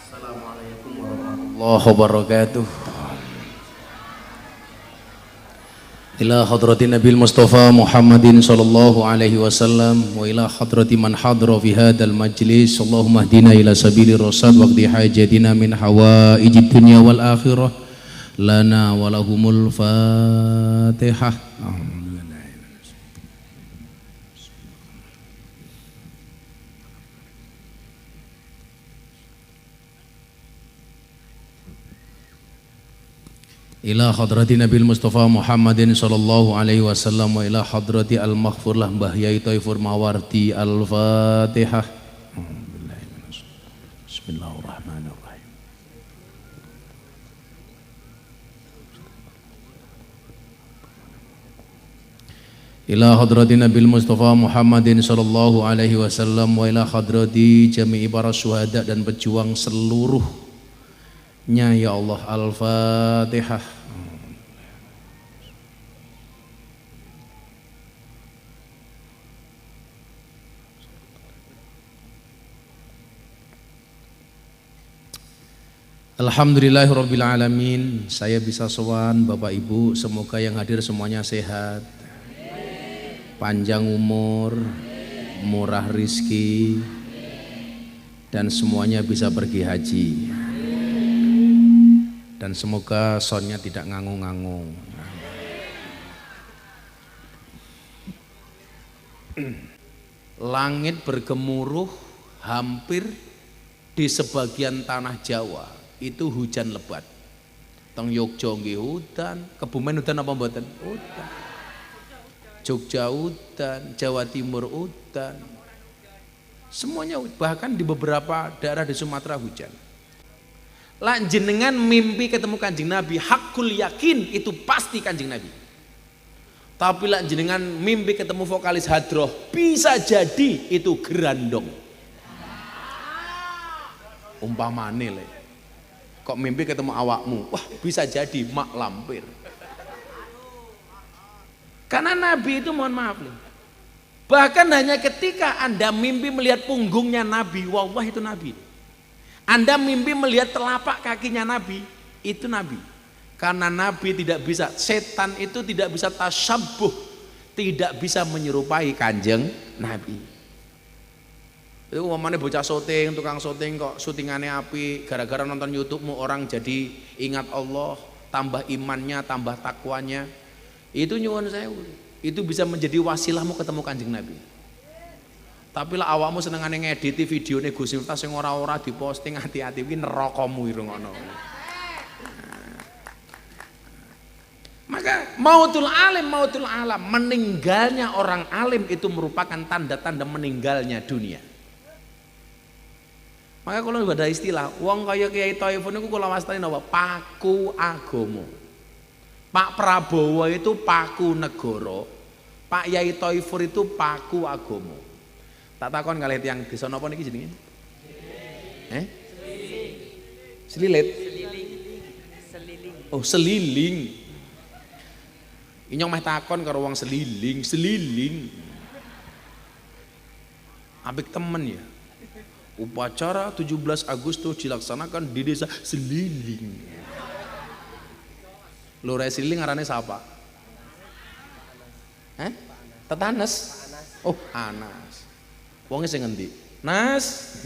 Assalamualaikum warahmatullahi wabarakatuh. Ila hadrati Nabil Mustafa Muhammadin sallallahu alaihi wasallam wa ila hadrati man hadra fi hadzal majlis. Allahumma hdina ila sabilir rasyad waqdi hajatina min hawaijid dunya wal akhirah lana wa lahumul Fatihah. Ila hadrati Nabil Mustafa Muhammadin sallallahu alaihi wasallam wa ila hadrati al-maghfur lah Mbah Yai Thaifur Mawardi. Al-Fatihah. Bismillahirrahmanirrahim. Ila hadrati Nabil Mustafa Muhammadin sallallahu alaihi wasallam wa ila hadrati jami'i para syuhada dan pejuang seluruhnya ya Allah. Al-Fatihah. Alhamdulillahirabbil alamin. Saya bisa sowan Bapak Ibu, semoga yang hadir semuanya sehat, panjang umur, murah rizki, dan semuanya bisa pergi haji. Dan semoga soundnya tidak ngangung-ngangung. Langit bergemuruh hampir di sebagian tanah Jawa itu hujan lebat. Teng Yogya nggih hujan, Kebumen hujan apa mboten? Hujan. Jogja hujan, Jawa Timur hujan. Semuanya, bahkan di beberapa daerah di Sumatera hujan. Lah jenengan mimpi ketemu Kanjeng Nabi, hakul yakin itu pasti Kanjeng Nabi. Tapi lah jenengan mimpi ketemu vokalis hadroh, bisa jadi itu gerandong. Umpamane le, kok mimpi ketemu awakmu, wah bisa jadi mak lampir. Karena Nabi itu, mohon maaf nih, bahkan hanya ketika Anda mimpi melihat punggungnya Nabi, wallah itu Nabi. Anda mimpi melihat telapak kakinya Nabi, itu Nabi. Karena Nabi tidak bisa, setan itu tidak bisa tasyabbuh, tidak bisa menyerupai Kanjeng Nabi. Itu umpamanya bocah syuting, tukang syuting kok syutingannya api, gara-gara nonton YouTube-mu orang jadi ingat Allah, tambah imannya, tambah takwanya. Itu nyuwun sewu. Itu bisa menjadi wasilahmu ketemu Kanjeng Nabi. Tapi lah awakmu senengane ngediti videone Gus Miftah sing ora-ora diposting, hati-hati iki nerakamu iku ngono. Maka mautul alam, meninggalnya orang alim itu merupakan tanda-tanda meninggalnya dunia. Maka kalau ada istilah, wong kaya Kiai Thaifur niku kula wastani napa? Paku agama. Pak Prabowo itu paku negara, Pak Yai Thaifur itu paku agama. Tak takon kalih tiyang desa napa niki jenenge? Selilit. Oh, seliling. Inyong meh takon karo wong seliling. Apik temen ya. Upacara 17 Agustus dilaksanakan di desa Seliling. Lho rek Seliling ngarane siapa? Tetanes. Oh, Anas. Wonge sing ngendi? Nas.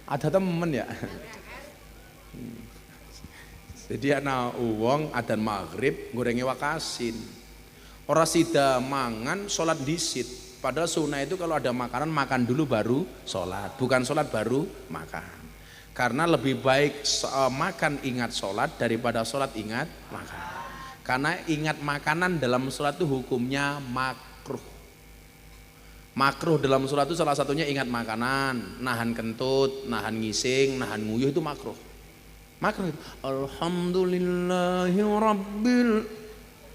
Ada temen ya. Jadi ana wong adzan maghrib ngorengi wakasin. Ora sida mangan salat dhisit. Padahal sunnah itu kalau ada makanan, makan dulu baru sholat, bukan sholat baru makan. Karena lebih baik makan ingat sholat daripada sholat ingat makan. Karena ingat makanan dalam sholat itu hukumnya makruh. Makruh dalam sholat itu salah satunya ingat makanan, nahan kentut, nahan ngising, nahan nguyuh itu makruh. Makruh itu Alhamdulillahirabbil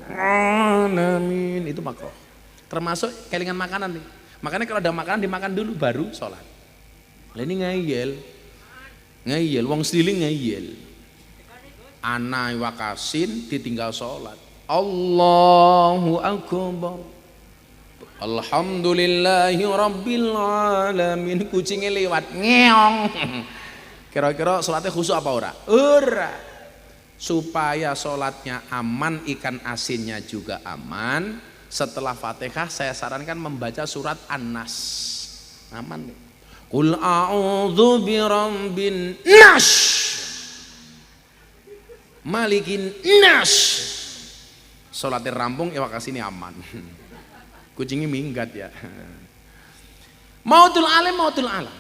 alamin, itu makruh. Termasuk kelingan makanan nih. Makanya kalau ada makanan dimakan dulu baru sholat. Lah ini ngeyel, wong seliling ngeyel. Ana wakasin ditinggal sholat. Allahu akbar. Alhamdulillahi rabbil alamin. Kucingnya lewat ngeong. Kira-kira sholatnya khusyuk apa ora? Ora. Supaya sholatnya aman, ikan asinnya juga aman, setelah Fatihah saya sarankan membaca surat An-Nas. Aman nih. Qul a'udzu birabbin nas, malikin nas. Sholatnya rampung, evakuasi ini aman. Kucingnya minggat ya. Mautul alim, mautul alam.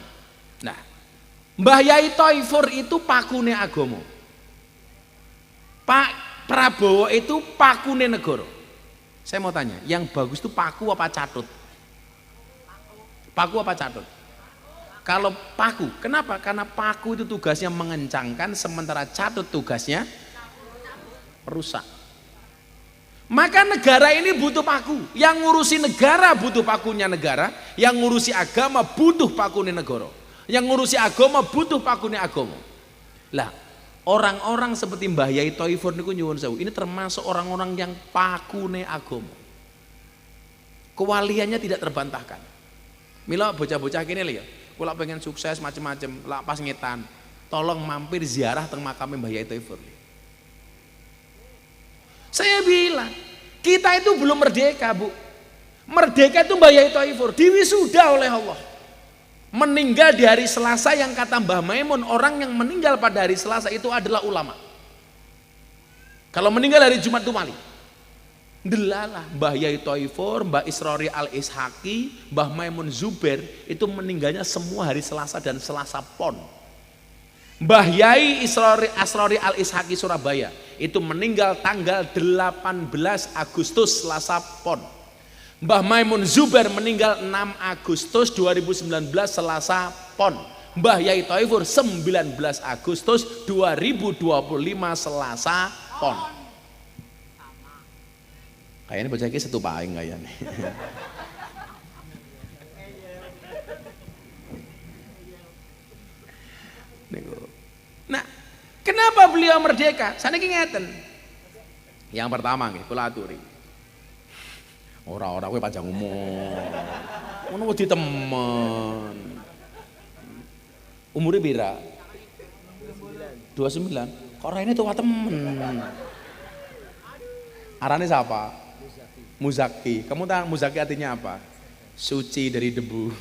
Nah, Mbah Yai Thaifur itu pakune agama. Pak Prabowo itu pakune negara. Saya mau tanya, yang bagus itu paku apa catut? Paku apa catut? Kalau paku, kenapa? Karena paku itu tugasnya mengencangkan, sementara catut tugasnya rusak. Maka negara ini butuh paku. Yang ngurusi negara butuh pakunya negara, yang ngurusi agama butuh pakunya negara. Yang ngurusi agama butuh pakunya agama. Lah, orang-orang seperti Mbah Yai Thaifur niku nyuwun sewu, ini termasuk orang-orang yang pakune agama. Kewaliannya tidak terbantahkan. Mila bocah-bocah kene lho ya. Kula pengen sukses macam-macam, lah pas ngetan, tolong mampir ziarah teng makam Mbah Yai Thaifur. Saya bilang, kita itu belum merdeka, Bu. Merdeka itu Mbah Yai Thaifur, diwisuda oleh Allah. Meninggal di hari Selasa, yang kata Mbah Maimun, orang yang meninggal pada hari Selasa itu adalah ulama. Kalau meninggal hari Jumat itu wali. Delalah Mbah Yai Thaifur, Mbah Isrori Al-Ishaqi, Mbah Maimun Zubair itu meninggalnya semua hari Selasa dan Selasa Pon. Mbah Yai Asrori Al-Ishaqi Surabaya itu meninggal tanggal 18 Agustus Selasa Pon. Mbah Maimun Zubair meninggal 6 Agustus 2019 Selasa Pon. Mbah Yai Thaifur 19 Agustus 2025 Selasa Pon. Kayaknya bocah iki setupaing kayaknya. Nah, kenapa beliau merdeka? Saniki ngeten. Yang pertama nggih, kula aturi. Ora-ora kowe panjang umur. Ngono wedi temen. Umure pira? 29. Kok raine tua temen. Arane siapa? Muzaki. Kamu tahu Muzaki artinya apa? Suci dari debu.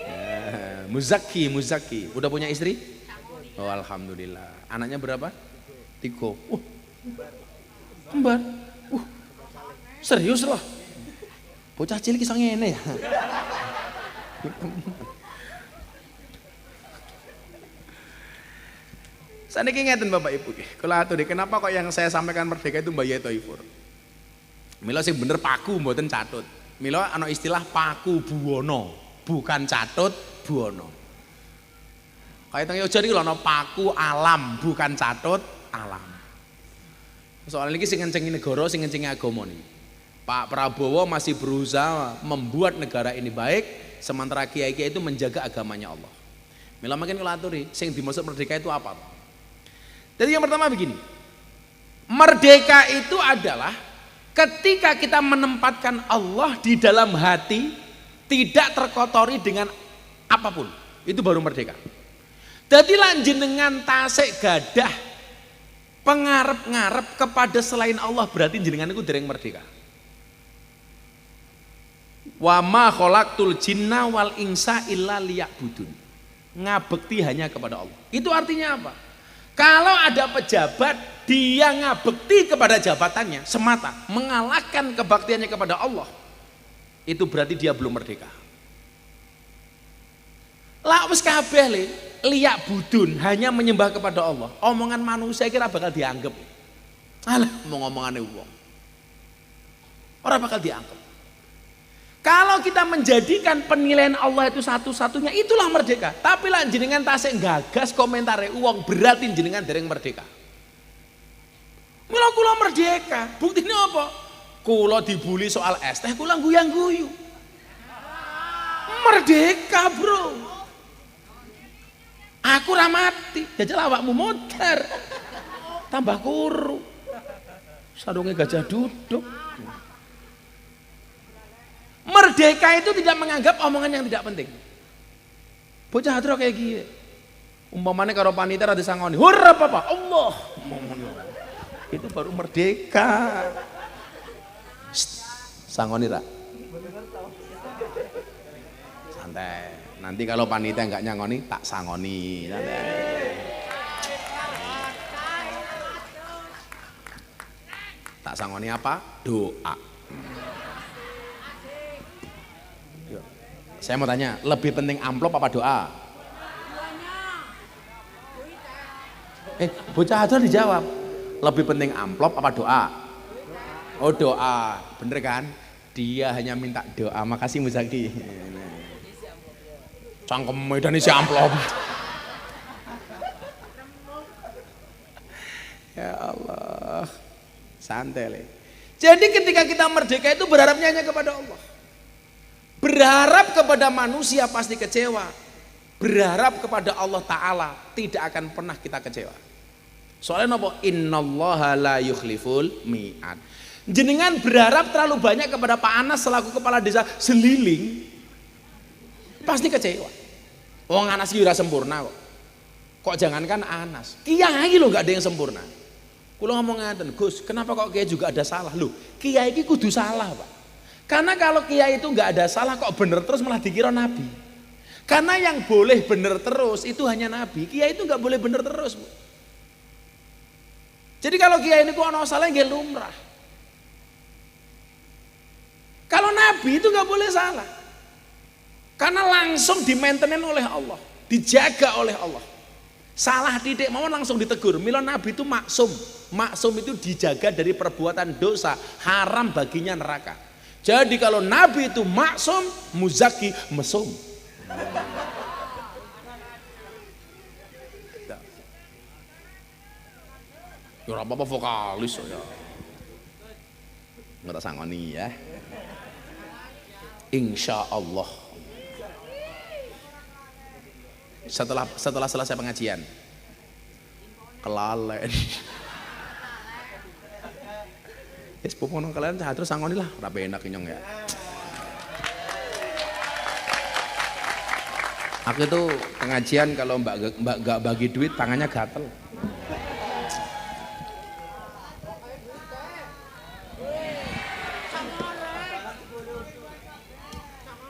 Ya, Muzaki. Udah punya istri? Oh, alhamdulillah. Anaknya berapa? 3. Kembar. Serius loh. Bocah cilik iso ngene ya. Saniki ngeten Bapak Ibu. Kula aturi, kenapa kok yang saya sampaikan merdeka itu Mbah Yai Thaifur? Mila sing bener paku mboten catut. Mila ana istilah paku buwana, bukan catut buwana. Kaya teng Yogyakarta iki lho ana paku alam, bukan catut alam. Soalnya ini sing ngencengi negara, sing ngencengi agama nih. Pak Prabowo masih berusaha membuat negara ini baik, sementara kiai-kiai itu menjaga agamanya Allah. Mila makin kula aturi, sing dimaksud merdeka itu apa? Jadi yang pertama begini, merdeka itu adalah ketika kita menempatkan Allah di dalam hati, tidak terkotori dengan apapun, itu baru merdeka. Jadi lanjenengan tasik gadah pengarep-ngarep kepada selain Allah, berarti jenengan itu dereng merdeka. Wa ma khalaqtul jinna wal insa illa liya'budun. Ngabekti hanya kepada Allah. Itu artinya apa? Kalau ada pejabat, dia ngabekti kepada jabatannya semata, mengalahkan kebaktiannya kepada Allah, itu berarti dia belum merdeka. Lah wis kabeh le, liyak budun, hanya menyembah kepada Allah. Omongan manusia kira bakal dianggap. Alah, mau ngomongane wong. Ora bakal dianggap. Kalau kita menjadikan penilaian Allah itu satu-satunya, itulah merdeka. Tapi lah jenengan tasik gagas komentare uang, berarti jenengan dereng merdeka. Mula kula merdeka, buktinya apa? Kula dibully soal es teh, kula guyang-guyu. Merdeka, bro. Aku ramati, jajal awakmu modar. Tambah kuru. Sarungnya gajah duduk. Merdeka itu tidak menganggap omongan yang tidak penting. Bocah hadro kayak gini. Umpamane karo panitia ra disangoni, hurra Bapak, Allah. Itu baru merdeka. Sangoni ra. Santai. Nanti kalau panitia enggak nyangoni, tak sangoni. Tak sangoni apa? Doa. Saya mau tanya, lebih penting amplop apa doa? Bocah aja dijawab. Lebih penting amplop apa doa? Oh doa, bener kan? Dia hanya minta doa. Makasih Muzaki. Cangkem medan isi amplop. Ya Allah, santai le. Jadi ketika kita merdeka itu berharapnya hanya kepada Allah. Berharap kepada manusia pasti kecewa. Berharap kepada Allah Ta'ala tidak akan pernah kita kecewa. Soalnya apa? Innallaha la yukhliful mi'ad. Jenengan berharap terlalu banyak kepada Pak Anas selaku kepala desa Seliling, pasti kecewa. Wong Anas iki ora sempurna kok. Kok jangankan Anas, kiai lho gak ada yang sempurna. Kula ngomong ngaten, Gus, kenapa kok kiai juga ada salah? Lho, kiai iki kudu salah, Pak. Karena kalau kiai itu nggak ada salah kok bener terus malah dikira nabi. Karena yang boleh bener terus itu hanya nabi. Kiai itu nggak boleh bener terus, Bu. Jadi kalau kiai ini kok ono salah nggih lumrah. Kalau nabi itu nggak boleh salah. Karena langsung di-maintain oleh Allah, dijaga oleh Allah. Salah titik mawon langsung ditegur. Mila nabi itu maksum. Maksum itu dijaga dari perbuatan dosa, haram baginya neraka. Jadi kalau nabi itu maksum, muzaki, mesum. Ya apa-apa vokalis ya. Nggak tak sangoni ya. Insya Allah. Setelah selesai pengajian, kelalen. Es popo nang kalian cah terus sangoni lah, ora enak nyong ya. Aku itu pengajian kalau mbak gak bagi duit tangannya gatel.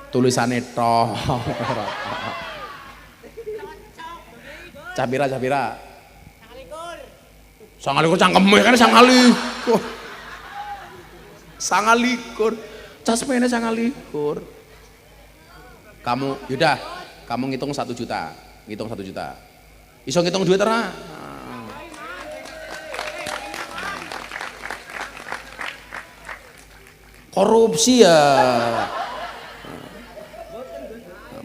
Tulisannya toh. Capira. Sangalikur cangkeme kan sangalikur. Sangalikur. Casmene sangalikur. Kamu, yaudah, kamu ngitung 1 juta. Ngitung 1 juta. Iso ngitung duit ora? Korupsi ya.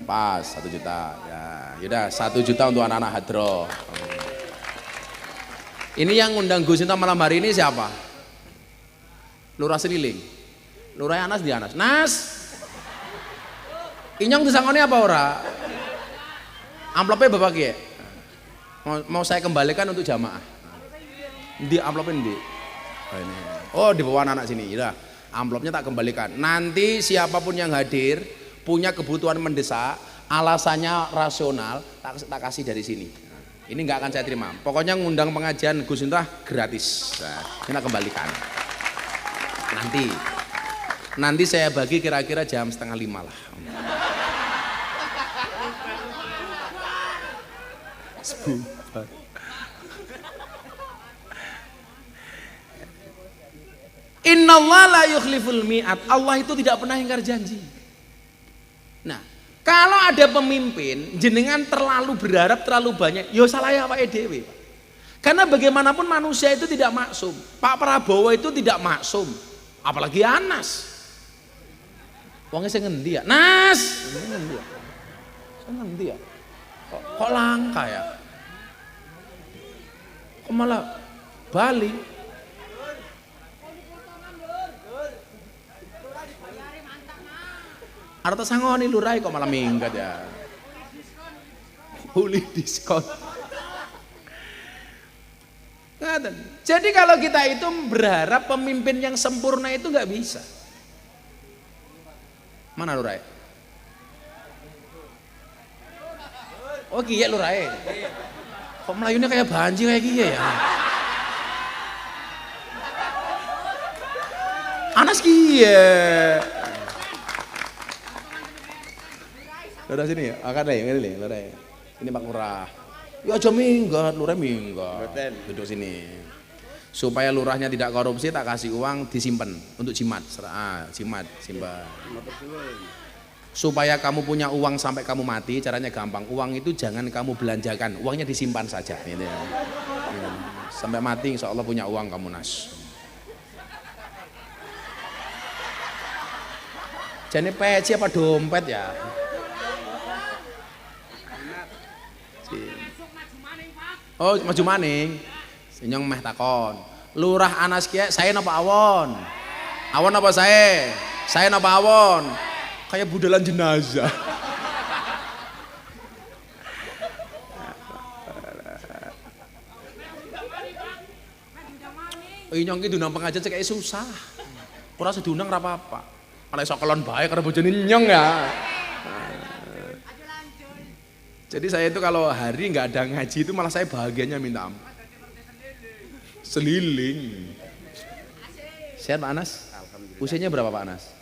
Pas 1 juta. Ya, yaudah 1 juta untuk anak-anak hadroh. Ini yang ngundang Gus Sinta malam hari ini siapa? Lurah Seliling. Lurah Anas di Anas. Nas. Inyong disangoni apa ora? Amplopnya Bapak Kiai. Mau saya kembalikan untuk jamaah. Di amplopnya di. Oh, ini. Oh, di bawah anak sini. Ya, amplopnya tak kembalikan. Nanti siapapun yang hadir punya kebutuhan mendesak, alasannya rasional, tak kasih dari sini. Ini nggak akan saya terima. Pokoknya ngundang pengajian Gus Intah gratis. Nah, ini tak kembalikan. Nanti saya bagi kira-kira jam 4:30 lah. Innallaha la yukhliful mi'ad. Allah itu tidak pernah ingkar janji. Nah, kalau ada pemimpin jenengan terlalu berharap terlalu banyak, ya salah ya awake dhewe. Karena bagaimanapun manusia itu tidak maksum. Pak Prabowo itu tidak maksum, apalagi Anas. Wongnya sing ngendi ya? Nas. Sing ngendi ya? Sing ngendi ya? Kok langka ya? Kok malah Bali? Arta sangoni lurai kok malah minggat ya. Uli diskon. Jadi kalau kita itu berharap pemimpin yang sempurna itu nggak bisa. Mana lurai? Oh iya lurai. Kok melayunya kayak banjir kayak gini ya? Anas kiye. Lurah sini ya, akan deh, ini lurah. Ini Pak Lurah. Ya aja minggat, lurah minggat. Duduk sini. Supaya lurahnya tidak korupsi, tak kasih uang disimpan untuk jimat. Jimat, simpan. Supaya kamu punya uang sampai kamu mati, caranya gampang. Uang itu jangan kamu belanjakan, uangnya disimpan saja. Ini ya. Sampai mati, insya Allah punya uang kamu Nas. Jadi peci apa dompet ya? Oh maju maning. Senyong meh takon. Lurah Anas kiye, saya napa awon? Awon apa saya? Saya napa awon? Kayak budalan jenazah. Inyong ki diundang pengajian kayak susah. Ora sedunang ora apa-apa. Ana iso kelon bae karo bojone nyong ya. Jadi saya itu kalau hari nggak ada ngaji itu malah saya bahagianya minta ampun. Seliling. Sehat Pak Anas? Usianya berapa Pak Anas?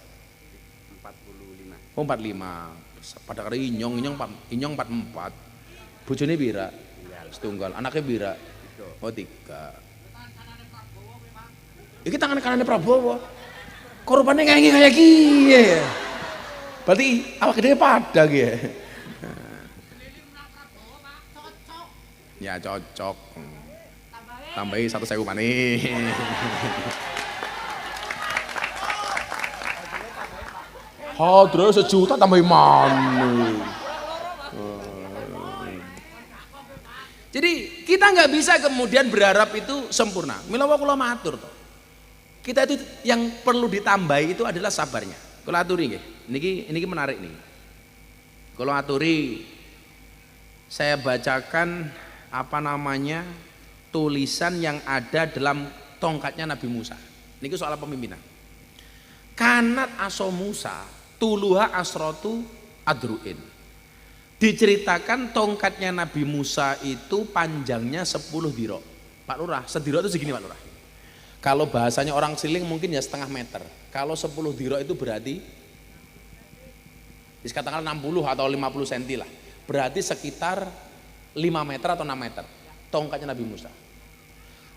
45. Oh 45. Pada kali inyong 44. Bojone pira? Setunggal. Anaknya pira? Oh 3. Iki tangan kanannya Prabowo. Korbannya kayak gini. Berarti awak gede pada gitu. Ya cocok. Tambahi 1.000 maning. Hadro 1 juta tambahi maning. Jadi kita nggak bisa kemudian berharap itu sempurna. Mila kula matur toh. Kita itu yang perlu ditambahi itu adalah sabarnya. Kalau aturi nggih, niki menarik nih. Kalau aturi, saya bacakan apa namanya tulisan yang ada dalam tongkatnya Nabi Musa. Niki soal pemimpinan. Kanat aso Musa, tuluha asrotu adruin. Diceritakan tongkatnya Nabi Musa itu panjangnya 10 diro. Pak Lurah, sediro itu segini Pak Lurah. Kalau bahasanya orang siling mungkin ya setengah meter. Kalau 10 diro itu berarti katakanlah 60 atau 50 cm lah. Berarti sekitar 5 meter atau 6 meter. Tongkatnya Nabi Musa.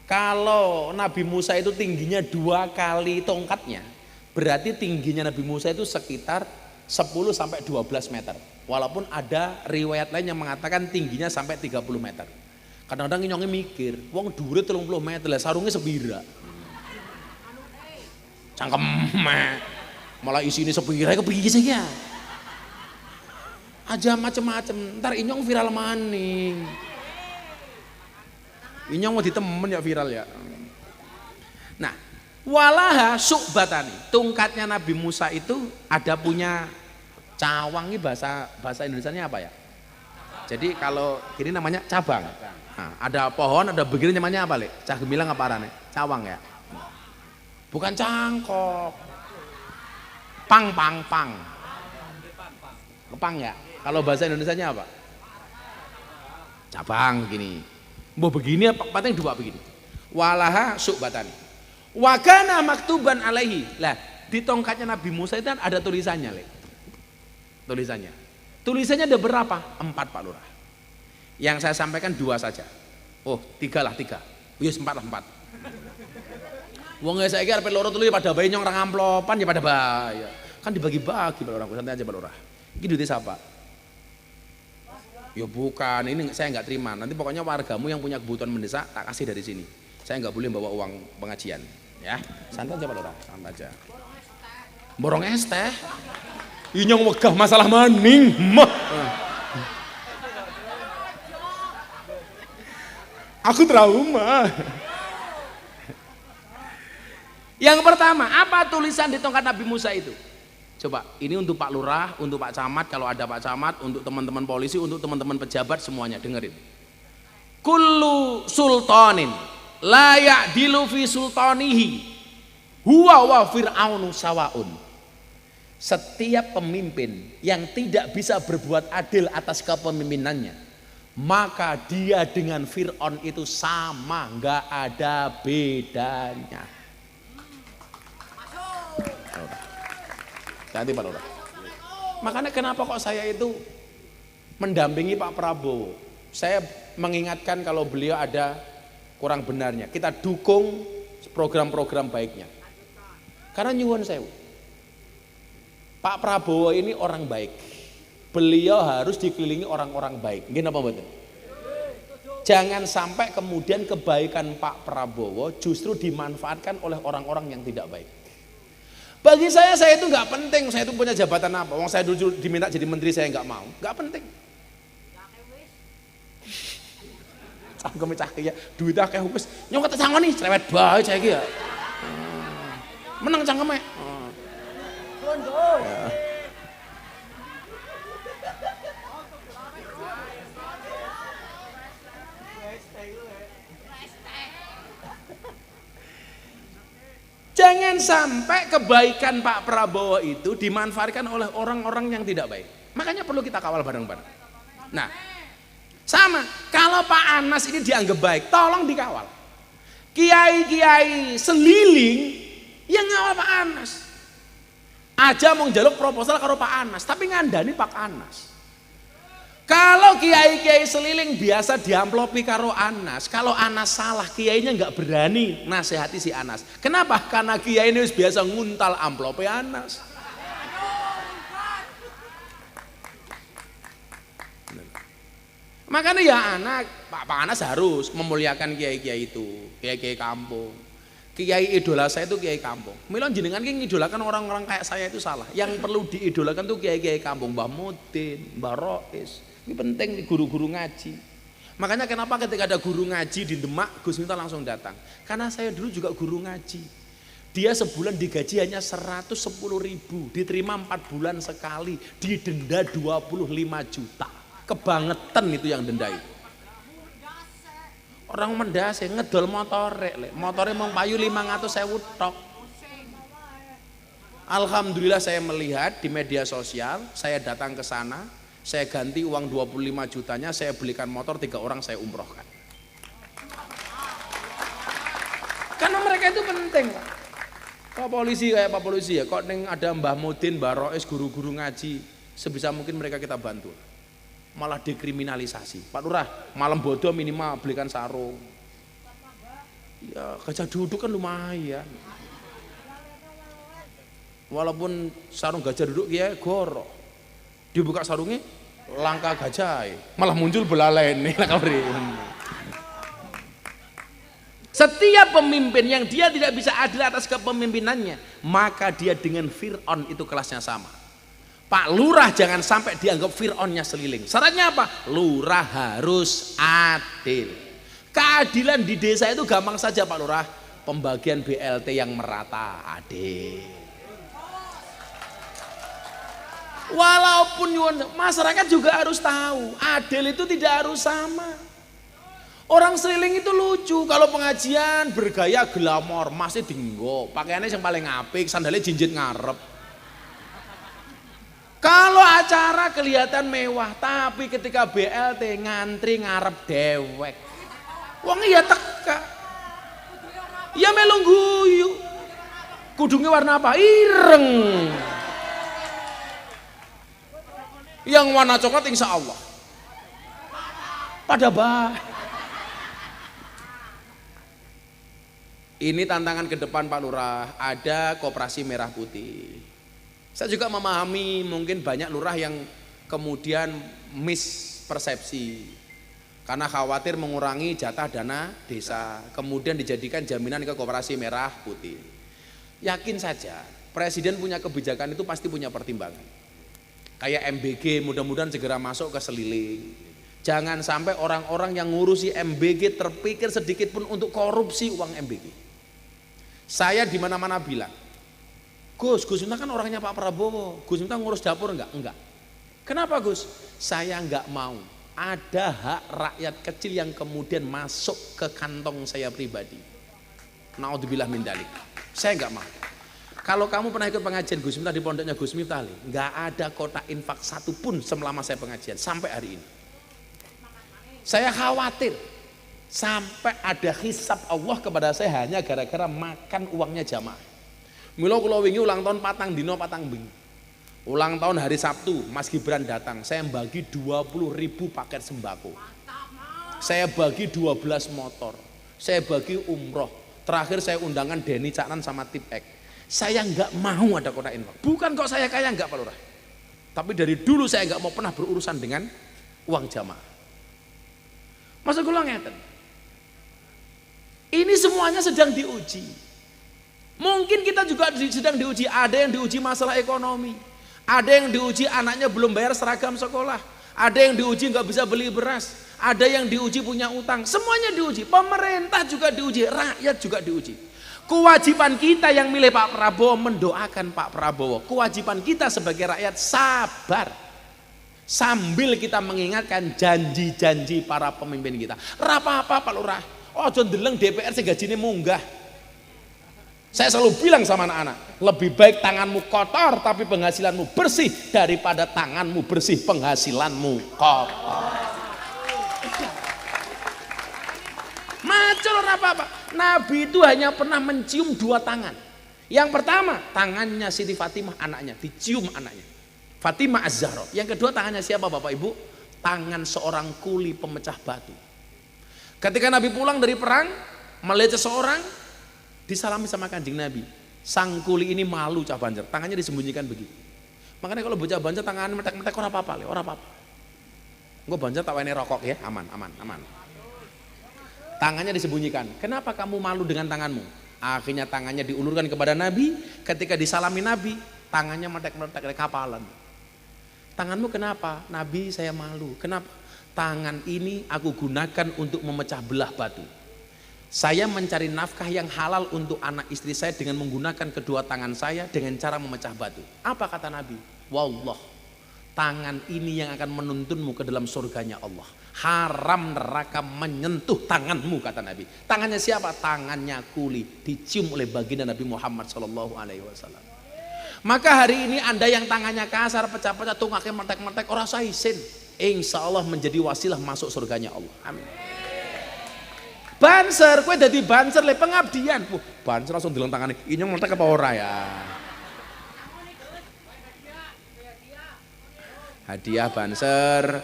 Kalau Nabi Musa itu tingginya 2 kali tongkatnya, berarti tingginya Nabi Musa itu sekitar 10 sampai 12 meter. Walaupun ada riwayat lain yang mengatakan tingginya sampai 30 meter. Kadang-kadang nyongnya mikir, wong dhuwure 30 meter lah sarungnya sebira. Cangkem malah isine sepira kepiye sih ya. Aja macem-macem, ntar inyong viral maning. Inyong mau ditemen ya viral ya. Nah, walaha su'batani, tungkatnya Nabi Musa itu ada punya cawang, ini bahasa Indonesianya apa ya? Jadi kalau ini namanya cabang. Nah, ada pohon, ada begini namanya apa Le? Cah gemilang apa arane? Cawang ya. Bukan cangkok. Pang. Kepang ya. Kalau bahasa Indonesianya apa? Cabang begini. Mau begini apa? Paling 2 begini. Walaha su'batani. Wa kana maktuban alaihi. Lah, di tongkatnya Nabi Musa itu kan ada tulisannya, Le. Tulisannya ada berapa? 4 Pak Lurah. Yang saya sampaikan 2 saja. Oh, 3 lah 3. Yes 4 lah 4. Wong saya kira arep loro telu pada bayi nyong orang amplopan ya pada bahaya. Kan dibagi-bagi Pak Lurah, santai aja Pak Lurah. Iki duitnya siapa? Ya bukan, ini saya nggak terima. Nanti pokoknya wargamu yang punya kebutuhan mendesak tak kasih dari sini. Saya nggak boleh bawa uang pengajian, ya. Santai aja Pak Lurah, santai aja. Borong es teh. Inyong wegah masalah maning. Aku trauma. Yang pertama, apa tulisan di tongkat Nabi Musa itu? Coba, ini untuk Pak Lurah, untuk Pak Camat, kalau ada Pak Camat, untuk teman-teman polisi, untuk teman-teman pejabat, semuanya dengerin. Kullu sultanin la ya'dilu fi sultanihi huwa wa fir'aunu sawaun. Setiap pemimpin yang tidak bisa berbuat adil atas kepemimpinannya, maka dia dengan Fir'aun itu sama, nggak ada bedanya. Hati Pak Lurah. Makanya kenapa kok saya itu mendampingi Pak Prabowo. Saya mengingatkan kalau beliau ada kurang benarnya, kita dukung program-program baiknya. Karena nyuwun sewu, Pak Prabowo ini orang baik. Beliau harus dikelilingi orang-orang baik. Nggih napa mboten? Jangan sampai kemudian kebaikan Pak Prabowo justru dimanfaatkan oleh orang-orang yang tidak baik. Bagi saya itu nggak penting, saya itu punya jabatan apa. Wong saya dulu diminta jadi menteri saya nggak mau, nggak penting. Cangkem cahya, duit akeh wis nyong kata sangoni cerewet bae saya iki ya. Menang cangkeme. Ya. Jangan sampai kebaikan Pak Prabowo itu dimanfaatkan oleh orang-orang yang tidak baik. Makanya perlu kita kawal bareng-bareng. Nah, sama, kalau Pak Anas ini dianggap baik, tolong dikawal. Kiai-kiai seliling yang ngawal Pak Anas. Aja mau njaluk proposal karo Pak Anas, tapi ngandani Pak Anas. Kalau kiai-kiai seliling biasa diamplopi karo Anas, kalau Anas salah kiainya nggak berani nasihati si Anas. Kenapa? Karena kiai ini biasa nguntal amplopi Anas. Makanya ya Pak Anas harus memuliakan kiai-kiai itu, kiai-kiai kampung. Kiai idola saya itu kiai kampung. Milon jenengan ki ngidolakan orang-orang kayak saya itu salah. Yang perlu diidolakan tuh kiai-kiai kampung, Mbah Mudin, Mbah Rois. Ini penting nih guru-guru ngaji. Makanya kenapa ketika ada guru ngaji di Demak, Gus Miftah langsung datang. Karena saya dulu juga guru ngaji. Dia sebulan digaji hanya 110.000, diterima 4 bulan sekali, didenda 25 juta. Kebangetan itu yang denda itu. Orang mendase ngedol motore mau payu 500.000 tok. Alhamdulillah saya melihat di media sosial, saya datang ke sana, saya ganti uang 25 jutanya, saya belikan motor 3 orang saya umrohkan. Karena mereka itu penting. Pak polisi kayak Pak polisi ya, kok neng ada Mbah Mudin, Mbah Rois, guru-guru ngaji, sebisa mungkin mereka kita bantu. Malah dekriminalisasi. Pak Lurah, malam bodoh minimal belikan sarung. Ya gajah duduk kan lumayan. Walaupun sarung gajah duduk ya goro. Dibuka sarungnya langka gajah, malah muncul belalai nih. Setiap pemimpin yang dia tidak bisa adil atas kepemimpinannya, maka dia dengan Fir'aun itu kelasnya sama. Pak Lurah jangan sampai dianggap Fir'aunnya seliling. Syaratnya apa? Lurah harus adil. Keadilan di desa itu gampang saja Pak Lurah. Pembagian BLT yang merata, adil. Walaupun masyarakat juga harus tahu, adil itu tidak harus sama. Orang seliling itu lucu, kalau pengajian bergaya glamor, masih dinggo, pakaiannya yang paling apik, sandalnya jinjit ngarep. Kalau acara kelihatan mewah, tapi ketika BLT ngantri ngarep dewek. Wong iya teka. Ya melu guyu. Kudungnya warna apa? Ireng. Yang warna coklat insya Allah. Pada baik. Ini tantangan ke depan Pak Lurah, ada koperasi merah putih. Saya juga memahami mungkin banyak lurah yang kemudian mispersepsi karena khawatir mengurangi jatah dana desa, kemudian dijadikan jaminan ke koperasi merah putih. Yakin saja, Presiden punya kebijakan itu pasti punya pertimbangan. Kayak MBG mudah-mudahan segera masuk ke seliling. Jangan sampai orang-orang yang ngurusi MBG terpikir sedikit pun untuk korupsi uang MBG. Saya di mana-mana bilang, Gus Miftah kan orangnya Pak Prabowo. Gus Miftah ngurus dapur enggak? Enggak. Kenapa Gus? Saya enggak mau ada hak rakyat kecil yang kemudian masuk ke kantong saya pribadi. Naudzubillah min dzalik. Saya enggak mau. Kalau kamu pernah ikut pengajian Gus Miftah di pondoknya Gus Miftah, enggak ada kotak infak satu pun selama saya pengajian sampai hari ini. Saya khawatir sampai ada hisab Allah kepada saya hanya gara-gara makan uangnya jamaah. Mula kula wingi ulang tahun patang dino patang bengi. Ulang tahun hari Sabtu, Mas Gibran datang, saya bagi 20.000 paket sembako. Saya bagi 12 motor. Saya bagi umroh. Terakhir saya undangan Denny Caknan sama Tip X. Saya nggak mau ada kotak infak. Bukan kok saya kaya nggak Pak Lurah. Tapi dari dulu saya nggak mau pernah berurusan dengan uang jamaah. Maksud kula ngeten. Ini semuanya sedang diuji. Mungkin kita juga sedang diuji. Ada yang diuji masalah ekonomi. Ada yang diuji anaknya belum bayar seragam sekolah. Ada yang diuji nggak bisa beli beras. Ada yang diuji punya utang. Semuanya diuji. Pemerintah juga diuji. Rakyat juga diuji. Kewajiban kita yang milih Pak Prabowo mendoakan Pak Prabowo. Kewajiban kita sebagai rakyat sabar. Sambil kita mengingatkan janji-janji para pemimpin kita. Apa-apa Pak Lurah. Ojo ndeleng DPR sing gajine munggah. Saya selalu bilang sama anak-anak, lebih baik tanganmu kotor tapi penghasilanmu bersih daripada tanganmu bersih penghasilanmu kotor. Macul apa-apa. Nabi itu hanya pernah mencium 2 tangan. Yang pertama, tangannya Siti Fatimah anaknya, dicium anaknya. Fatimah Az-Zahra. Yang kedua tangannya siapa Bapak Ibu? Tangan seorang kuli pemecah batu. Ketika Nabi pulang dari perang, melihat seseorang, disalami sama Kanjeng Nabi. Sang kuli ini malu cah Banjar, tangannya disembunyikan begitu. Makanya kalau bocah Banjar tangannya metek-metek ora apa-apa, ora apa-apa. Engko Banjar tak wene rokok ya, aman. Tangannya disembunyikan. Kenapa kamu malu dengan tanganmu? Akhirnya tangannya diulurkan kepada Nabi. Ketika disalami Nabi, tangannya metek-metek kayak kapalan. Tanganmu kenapa? Nabi, saya malu. Kenapa? Tangan ini aku gunakan untuk memecah belah batu. Saya mencari nafkah yang halal untuk anak istri saya dengan menggunakan kedua tangan saya dengan cara memecah batu. Apa kata Nabi? Wallah, tangan ini yang akan menuntunmu ke dalam surganya Allah. Haram neraka menyentuh tanganmu, kata Nabi. Tangannya siapa? Tangannya kuli, dicium oleh baginda Nabi Muhammad SAW. Maka hari ini Anda yang tangannya kasar, pecah-pecah, tungaknya metek-metek, orang usah isin. Insya Allah menjadi wasilah masuk surganya Allah. Amin. Banser, kue dadi banser le pengabdian. Banser langsung dileng tangane. Ini meletak apa ora ya? Hadiah banser,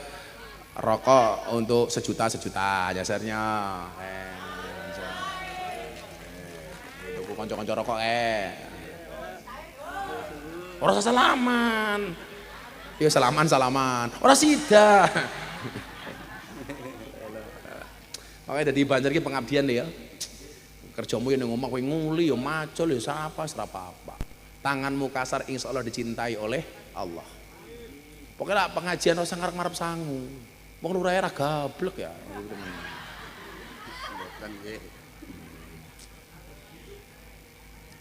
rokok untuk sejuta jasarnya. Tuku kanca-kanca rokok Ora salaman. Ya salaman. Ora sida. Makanya dari Banjar ki pengabdian ya. Kerjamu yang ngomong kowe nguli ya macul ya sapa apa. Tanganmu kasar insya Allah dicintai oleh Allah. Pokoknya pengajian ora ngarep-ngarep sangu. Wong lurahe ra gablek ya.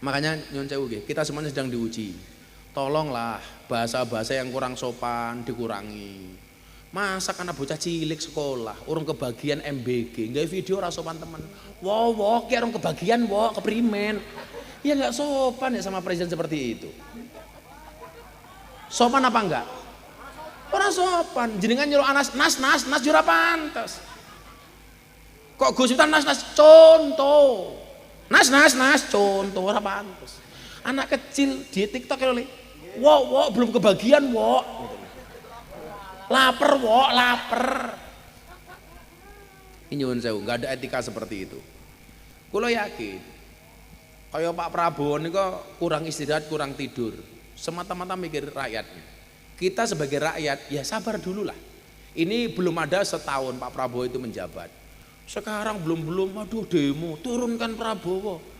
Makanya nyuwun sewu nggih, kita semuanya sedang diuji. Tolonglah bahasa-bahasa yang kurang sopan dikurangi. Masa karena bocah cilik sekolah, urung kebagian MBG, nggak video ora sopan temen. Wow, ki urung kebagian, keprimen. Ya nggak sopan ya sama presiden seperti itu. Sopan apa enggak? Ora sopan. Jenengan nyuruh anas nas jura pantes. Kok Gus Miftah nas contoh. Nas contoh ora pantes. Anak kecil di TikTok lho. Wow, belum kebagian, Lapar. Ini nyuwun sewu, enggak ada etika seperti itu. Kula yakin kaya Pak Prabowo niku kurang istirahat, kurang tidur. Semata-mata mikir rakyatnya. Kita sebagai rakyat ya sabar dulu lah. Ini belum ada setahun Pak Prabowo itu menjabat. Sekarang belum waduh demo, turunkan Prabowo.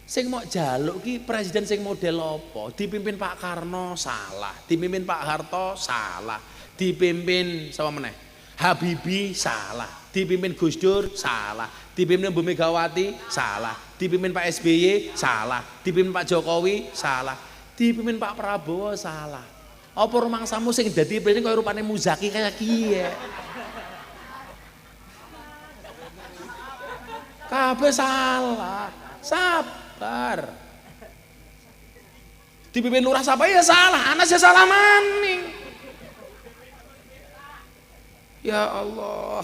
Sing mau jaluk ki presiden sing model apa? Dipimpin Pak Karno salah, dipimpin Pak Harto salah, dipimpin sama meneh Habibie salah, dipimpin Gus Dur salah, dipimpin Bu Megawati salah, dipimpin Pak SBY salah, dipimpin Pak Jokowi salah, dipimpin Pak Prabowo salah. Apa rumangsamu sing dadi presiden kaya rupane Muzaki kayak kiye? Kabeh salah. Sabar. Dipimpin lurah siapa ya salah, anak saya salah maning. Ya Allah,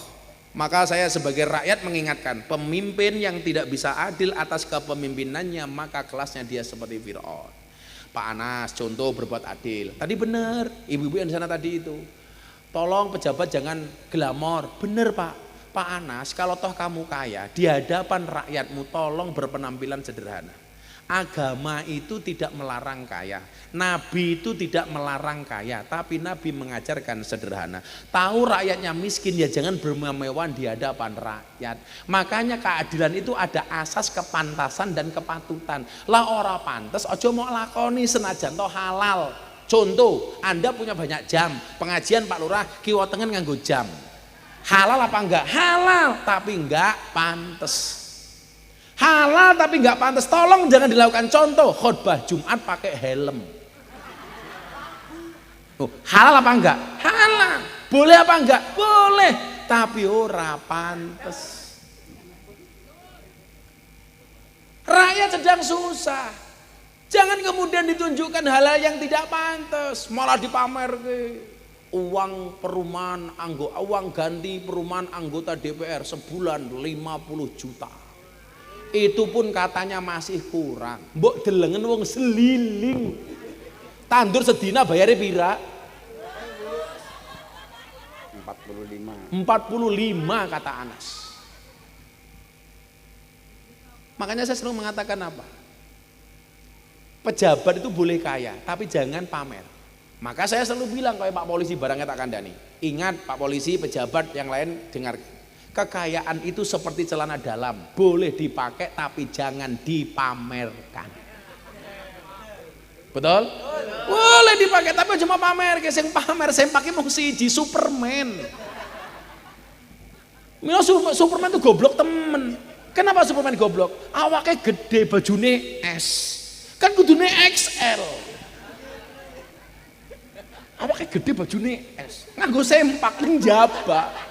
Maka saya sebagai rakyat mengingatkan, pemimpin yang tidak bisa adil atas kepemimpinannya maka kelasnya dia seperti Fir'aun. Pak Anas contoh berbuat adil. Tadi benar, ibu-ibu yang di sana tadi itu. Tolong pejabat jangan glamor. Benar Pak. Pak Anas, kalau toh kamu kaya, di hadapan rakyatmu tolong berpenampilan sederhana. Agama itu tidak melarang kaya, Nabi itu tidak melarang kaya, tapi Nabi mengajarkan sederhana. Tahu rakyatnya miskin ya jangan bermewah-mewahan di hadapan rakyat. Makanya keadilan itu ada asas kepantasan dan kepatutan. Lah ora pantes aja mau lakoni senajan toh halal. Contoh, Anda punya banyak jam, pengajian Pak Lurah kiwa tengen nganggo jam. Halal apa enggak? Halal, tapi enggak pantes. Halal tapi nggak pantas, tolong jangan dilakukan. Contoh khotbah Jumat pakai helm. Halal apa enggak? Halal. Boleh apa enggak? Boleh, tapi ora pantes. Rakyat sedang susah, jangan kemudian ditunjukkan hal-hal yang tidak pantas, malah dipamer ke uang perumahan, uang ganti perumahan anggota DPR sebulan 50 juta. Itu pun katanya masih kurang. Mbok delengen wong seliling. Tandur sedina bayarnya pira? 45 kata Anas. Makanya saya selalu mengatakan apa? Pejabat itu boleh kaya, tapi jangan pamer. Maka saya selalu bilang kayak Pak Polisi barangnya tak kandani. Ingat Pak Polisi, pejabat yang lain dengar. Kekayaan itu seperti celana dalam, boleh dipakai tapi jangan dipamerkan. Betul? Boleh dipakai tapi cuma pamer, sing pamer sing pakai mau siji Superman. Mila Superman itu goblok temen. Kenapa Superman goblok? Awaknya gede, bajune S. Kan kudune XL. Awaknya gede, bajune S. Nganggo sempak ning jaba.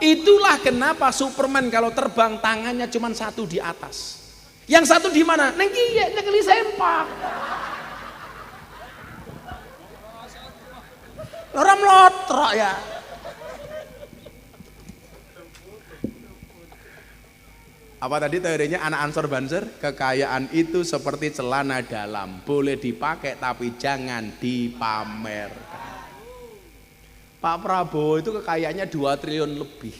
Itulah kenapa Superman kalau terbang tangannya cuma satu di atas. Yang satu di mana? Neng kiye nyekeli sempak. Ora mlotrok ya. Apa tadi teorinya anak Ansor Banser? Kekayaan itu seperti celana dalam, boleh dipakai tapi jangan dipamerkan. Pak Prabowo itu kekayaannya 2 triliun lebih.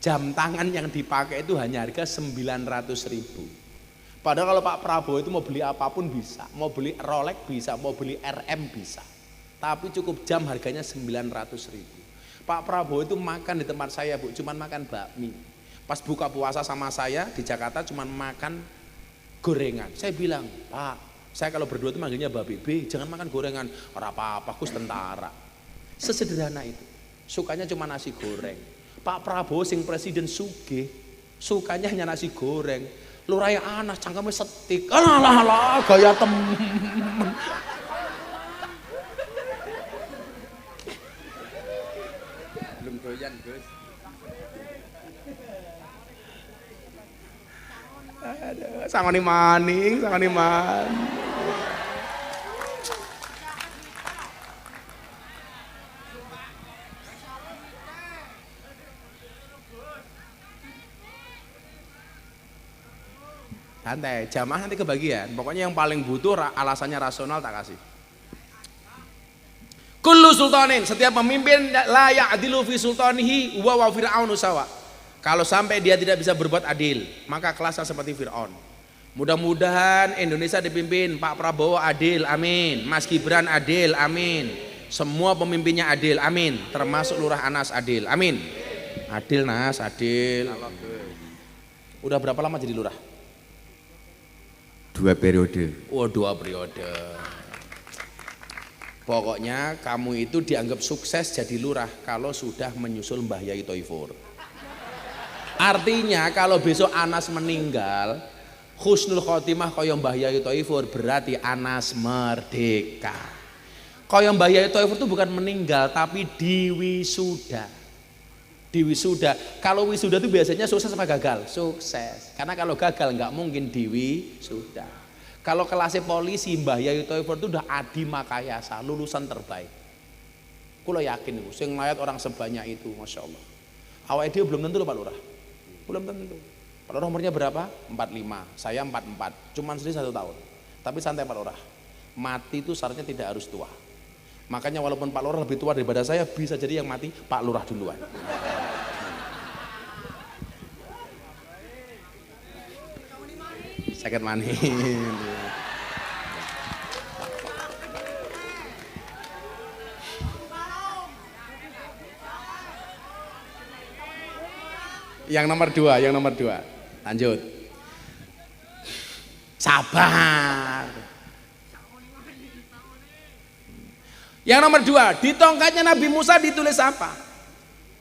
Jam tangan yang dipakai itu hanya harga 900.000. Padahal kalau Pak Prabowo itu mau beli apapun bisa, mau beli Rolex bisa, mau beli RM bisa. Tapi cukup jam harganya 900.000. Pak Prabowo itu makan di tempat saya Bu, cuman makan bakmi. Pas buka puasa sama saya di Jakarta cuman makan gorengan. Saya bilang, Pak, saya kalau berdua itu manggilnya Mbak Bebe, jangan makan gorengan. Ora apa-apa, kus tentara. Sesederhana itu, sukanya cuma nasi goreng. Pak Prabowo sing presiden sugih, sukanya hanya nasi goreng. Luraya Anas cangkeme setik. Alah gaya temen. Belum doyan, Gus. Aduh, sangoni maning. Santai, jamaah nanti kebagian. Pokoknya yang paling butuh alasannya rasional tak kasih. Kullu sultanin, setiap pemimpin la ya'dilu fi sultanihi wa fir'aunu sawa. Kalau sampai dia tidak bisa berbuat adil, maka kelasnya seperti Fir'aun. Mudah-mudahan Indonesia dipimpin Pak Prabowo adil, amin. Mas Gibran adil, amin. Semua pemimpinnya adil, amin. Termasuk Lurah Anas adil, amin. Adil Nas, adil. Udah berapa lama jadi lurah? 2 periode. Oh, 2 periode. Pokoknya kamu itu dianggap sukses jadi lurah kalau sudah menyusul Mbah Yai Toifur. Artinya kalau besok Anas meninggal, husnul khotimah kaya Mbah Yai Toifur, berarti Anas merdeka. Kaya Mbah Yai Toifur itu bukan meninggal tapi diwisuda. Diwisuda. Kalau wisuda itu biasanya sukses apa gagal? Sukses. Karena kalau gagal nggak mungkin diwisuda. Kalau kelasnya polisi Mbah Yai Toifur itu udah adi makayasa, lulusan terbaik. Kula yakin niku sing nglayat orang sebanyak itu, Masya Allah. Awake dhewe belum tentu lho Pak Lurah. Belum tentu. Pak Lurah umurnya berapa? 45, saya 44, cuman selisih 1 tahun. Tapi santai Pak Lurah, mati itu syaratnya tidak harus tua. Makanya walaupun Pak Lurah lebih tua daripada saya, bisa jadi yang mati Pak Lurah duluan. Sakit manis. Yang nomor dua, lanjut. Sabar. Yang nomor 2, di tongkatnya Nabi Musa ditulis apa?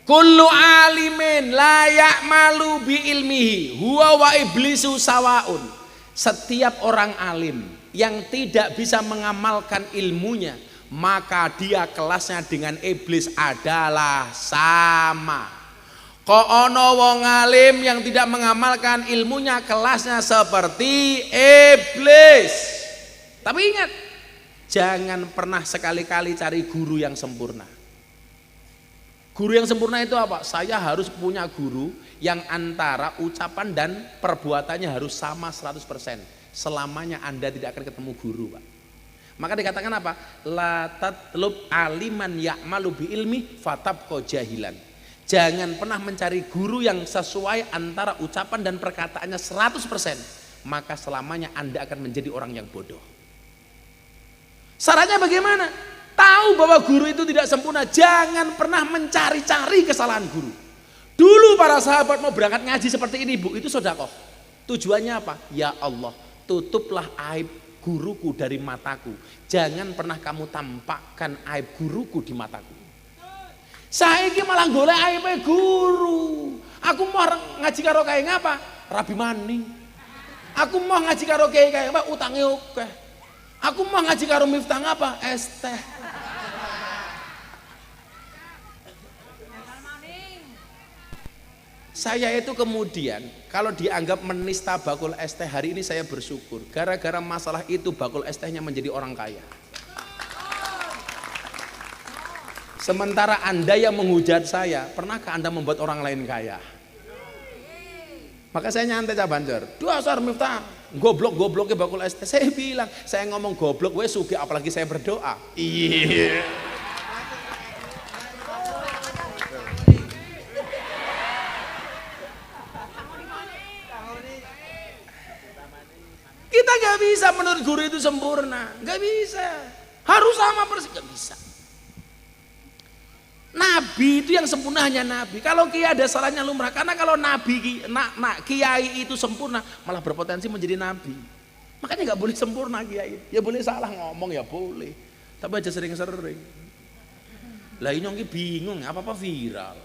Kullu alimin la ya'malu bi ilmihi huwa wa iblisu sawaun. Setiap orang alim yang tidak bisa mengamalkan ilmunya, maka dia kelasnya dengan iblis adalah sama. Kok ono wong alim yang tidak mengamalkan ilmunya, kelasnya seperti iblis. Tapi ingat, jangan pernah sekali-kali cari guru yang sempurna. Guru yang sempurna itu apa? Saya harus punya guru yang antara ucapan dan perbuatannya harus sama 100%. Selamanya Anda tidak akan ketemu guru, Pak. Maka dikatakan apa? La tatlub aliman ya'malu bi ilmi fatabqa jahilan. Jangan pernah mencari guru yang sesuai antara ucapan dan perkataannya 100%. Maka selamanya Anda akan menjadi orang yang bodoh. Syaratnya bagaimana? Tahu bahwa guru itu tidak sempurna. Jangan pernah mencari-cari kesalahan guru. Dulu para sahabat mau berangkat ngaji seperti ini, Bu, itu sedekah. Tujuannya apa? Ya Allah, tutuplah aib guruku dari mataku. Jangan pernah kamu tampakkan aib guruku di mataku. Saiki malah golek aibe guru. Aku mau ngaji karo kae ngapa? Rabi maning. Aku mau ngaji karo kae ngapa? Utange akeh. Aku mau ngaji karo Miftah ngapa? Es teh. Saya itu kemudian kalau dianggap menista bakul es teh, hari ini saya bersyukur. Gara-gara masalah itu bakul es tehnya menjadi orang kaya. Sementara Anda yang menghujat saya, pernahkah Anda membuat orang lain kaya? Maka saya nyantai cabancor. Dasar Miftah, goblok ke bakul es teh. Saya bilang, saya ngomong goblok, gue sugih, apalagi saya berdoa. Iya. Kita gak bisa menurut guru itu sempurna, gak bisa. Harus sama persis, gak bisa. Nabi itu yang sempurna hanya Nabi. Kalau kiai ada salahnya lumrah. Karena kalau Nabi, kiai itu sempurna, malah berpotensi menjadi Nabi. Makanya nggak boleh sempurna kiai. Ya boleh salah ngomong ya boleh. Tapi aja sering-sering. Lah ini orang bingung, apa-apa viral.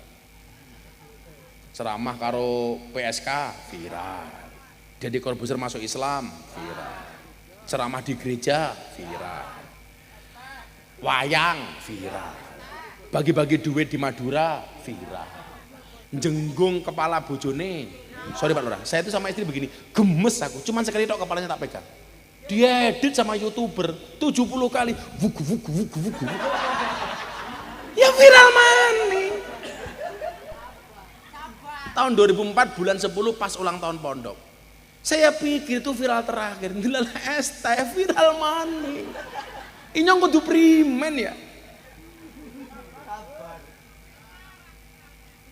Ceramah karo PSK viral. Deddy Corbuzier masuk Islam viral. Ceramah di gereja viral. Wayang viral. Bagi-bagi duit di Madura viral. Jenggung kepala bojone. Sorry Pak Lurah, saya itu sama istri begini, gemes aku, cuman sekali tok kepalanya tak pegang. Diedit sama YouTuber 70 kali. Wugu. Ya viral mana? Tahun 2004 bulan 10 pas ulang tahun pondok. Saya pikir itu viral terakhir. Dilala es teh viral mana? Inyong kudu primen ya.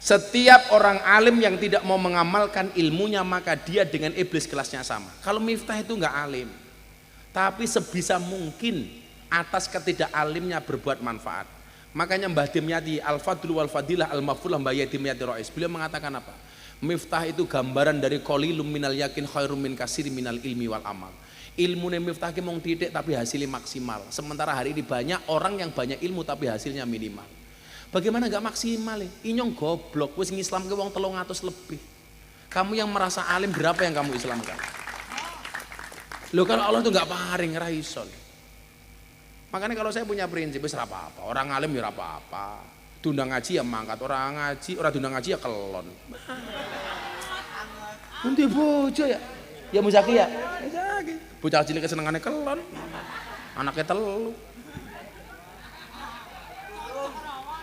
Setiap orang alim yang tidak mau mengamalkan ilmunya, maka dia dengan iblis kelasnya sama. Kalau Miftah itu enggak alim, tapi sebisa mungkin atas ketidakalimnya berbuat manfaat. Makanya Mbah Dimyati Al-Fadlu wal Fadilah Al-Maffulah Mbah Dimyati Rais, beliau mengatakan apa? Miftah itu gambaran dari qalilum minal yakin khairum min kasiri minal ilmi wal amal. Ilmu Miftah ki mung titik tapi hasilnya maksimal. Sementara hari ini banyak orang yang banyak ilmu tapi hasilnya minimal. Bagaimana gak maksimal ya? Inyong goblok, wis ngislam ke wong 300 lebih. Kamu yang merasa alim berapa yang kamu islamkan? Loh kalau Allah tuh gak paring, raisol. Makanya kalau saya punya prinsip, wis apa-apa. Orang alim ya apa-apa. Diundang ngaji ya mangkat, orang diundang ngaji ya kelon. Nanti bojo ya? Ya Muzaki ya? Muzaki. Bocah cilik kesenengannya kelon. Anaknya telu.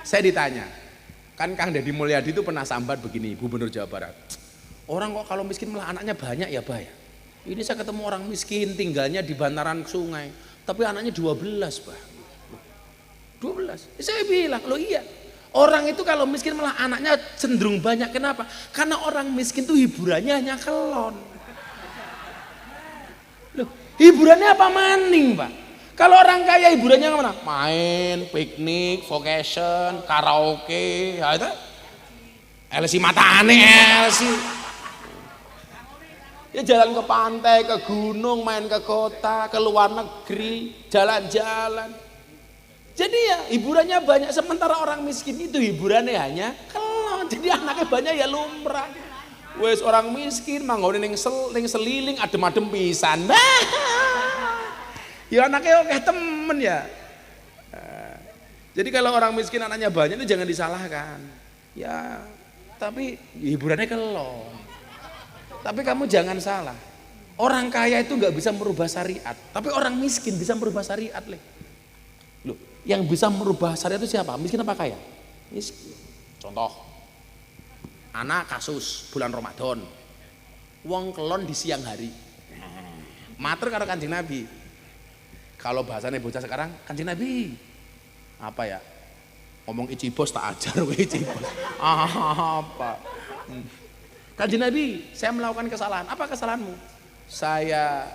Saya ditanya, kan Kang Deddy Mulyadi itu pernah sambat begini, Gubernur Jawa Barat. Orang kok kalau miskin malah anaknya banyak ya, Bah ya. Ini saya ketemu orang miskin tinggalnya di bantaran sungai, tapi anaknya 12, Bah. 12. Saya bilang, loh iya. Orang itu kalau miskin malah anaknya cenderung banyak. Kenapa? Karena orang miskin tuh hiburannya hanya kelon. Loh, hiburannya apa maning, Pak? Kalau orang kaya hiburannya kemana? Main, piknik, vacation, karaoke, ya itu. LC mata aneh, LC. Ya jalan ke pantai, ke gunung, main ke kota, ke luar negeri, jalan-jalan. Jadi ya hiburannya banyak, sementara orang miskin itu hiburannya hanya kelon. Jadi anaknya banyak ya lumrah. Wes orang miskin manggone ning seliling adem-adem pisan. Ya anaknya oke temen ya. Jadi kalau orang miskin anaknya banyak itu jangan disalahkan. Ya, tapi hiburannya kelon. Tapi kamu jangan salah. Orang kaya itu nggak bisa merubah syariat, tapi orang miskin bisa merubah syariat, Le. Loh, yang bisa merubah syariat itu siapa? Miskin apa kaya? Miskin. Contoh, anak kasus bulan Ramadan, wong kelon di siang hari, mater karo Kanjeng Nabi. Kalau bahasanya bocah sekarang, Kanjeng Nabi apa ya? Ngomong icibos tak ajar, icibos. Apa? Kanjeng Nabi, saya melakukan kesalahan. Apa kesalahanmu? Saya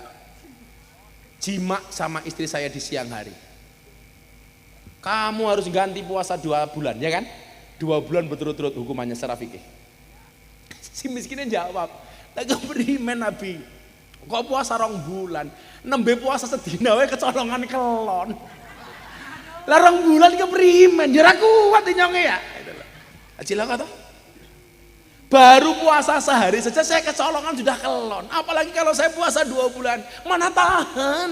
jima sama istri saya di siang hari. Kamu harus ganti puasa 2 bulan, ya kan? 2 bulan berturut-turut hukumannya secara fikih. Si miskinnya jawab, lagi beriman Nabi. Kok puasa 2 bulan? Nembe puasa sedina wae kecolongan kelon. Lah 2 bulan ke beriman, jera kuat nyonge ya. Cilaka toh? Baru puasa sehari saja saya kecolongan sudah kelon. Apalagi kalau saya puasa 2 bulan, mana tahan?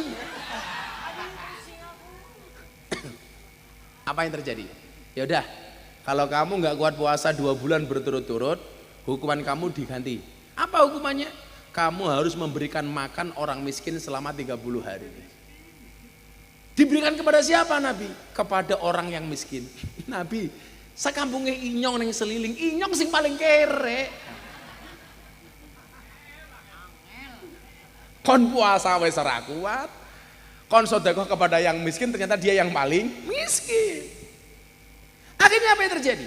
Apa yang terjadi? Ya udah, kalau kamu nggak kuat puasa 2 bulan berturut-turut, hukuman kamu diganti. Apa hukumannya? Kamu harus memberikan makan orang miskin selama 30 hari. Diberikan kepada siapa Nabi? Kepada orang yang miskin. Nabi, sakampungnya inyong neng seliling, inyong sing paling kere. Kon puasa wes ora kuat, kon sedekah kepada yang miskin, ternyata dia yang paling miskin. Akhirnya apa yang terjadi?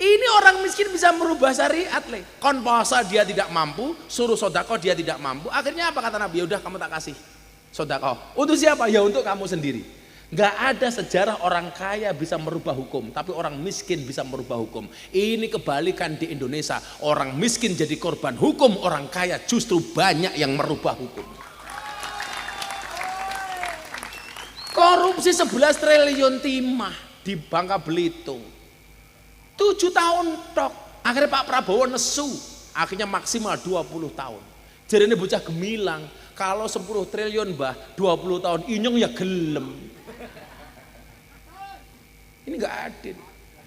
Ini orang miskin bisa merubah syariat, Le. Kon puasa dia tidak mampu, suruh sedekah dia tidak mampu. Akhirnya apa kata Nabi? Ya udah kamu tak kasih sedekah. Untuk siapa? Ya untuk kamu sendiri. Gak ada sejarah orang kaya bisa merubah hukum, tapi orang miskin bisa merubah hukum. Ini kebalikan di Indonesia. Orang miskin jadi korban hukum, orang kaya justru banyak yang merubah hukum. Korupsi 11 triliun timah di Bangka Belitung. 7 tahun tok. Akhirnya Pak Prabowo nesu. Akhirnya maksimal 20 tahun. Jadi ini bocah gemilang. Kalau 10 triliun bah 20 tahun inyong ya gelem. Ini gak adil.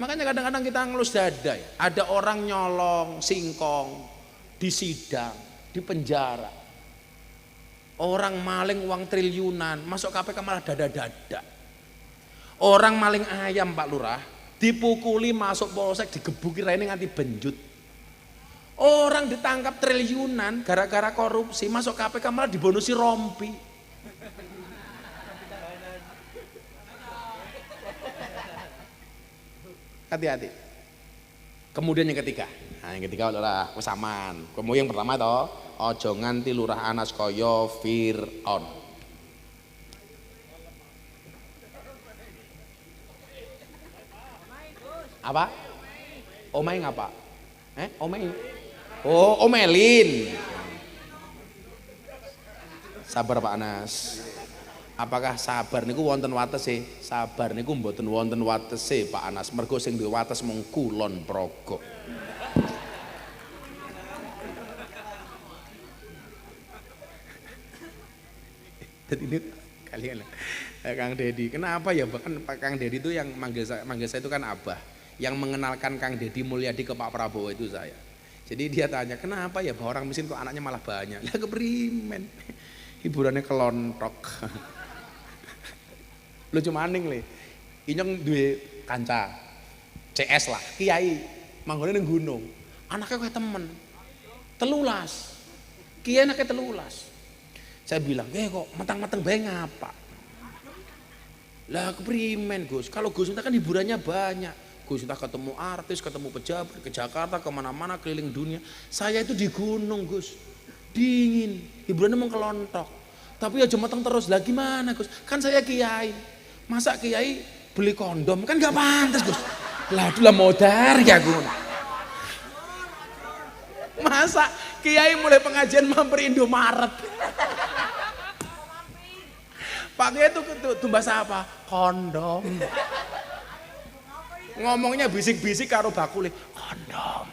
Makanya kadang-kadang kita ngelus dada ya. Ada orang nyolong singkong di sidang, di penjara. Orang maling uang triliunan, masuk KPK malah dada-dada. Orang maling ayam Pak Lurah, dipukuli masuk polsek, digebuki rene nganti benjut. Orang ditangkap triliunan gara-gara korupsi, masuk KPK malah dibonusi rompi. Hati-hati. Kemudian yang ketiga, nah yang ketiga adalah kesamaan. Kemudian yang pertama toh, ojo nganti lurah anas koyo Fir'aun. Apa? Omai ngapa? Omai? Oh, omelin. Sabar Pak Anas. Apakah sabar niku wonten watese? Sabar niku mboten wonten watese Pak Anas. Mergo sing duwe wates mung kulon progo. Jadi ini kalian Kang Deddy. Kenapa ya bahkan Pak Kang Deddy itu yang manggil saya itu kan abah. Yang mengenalkan Kang Deddy Mulyadi ke Pak Prabowo itu saya. Jadi dia tanya, kenapa ya bahwa orang miskin kok anaknya malah banyak? Lah keprimen. Hiburannya kelontok. Lucu maning Le. Inyong duwe kanca. CS lah, kiai manggone ning gunung. Anaknya kayak temen. 13. Kiai anaknya 13. Saya bilang, kok matang-matang bae ngapa? Lah keprimen Gus, kalau Gus Miftah kan hiburannya banyak. Gus Miftah ketemu artis, ketemu pejabat, ke Jakarta, kemana-mana, keliling dunia. Saya itu di gunung Gus, dingin, hiburannya mau kelontok. Tapi ya matang terus, lah gimana Gus? Kan saya kiai, masa kiai beli kondom, kan gak pantas Gus. Lah itulah modar ya Gus. Masa kiai mulai pengajian mampir Indomaret. Pak Kiai itu bahasa apa? Kondom. Ngomongnya bisik-bisik karo bakule, kondom.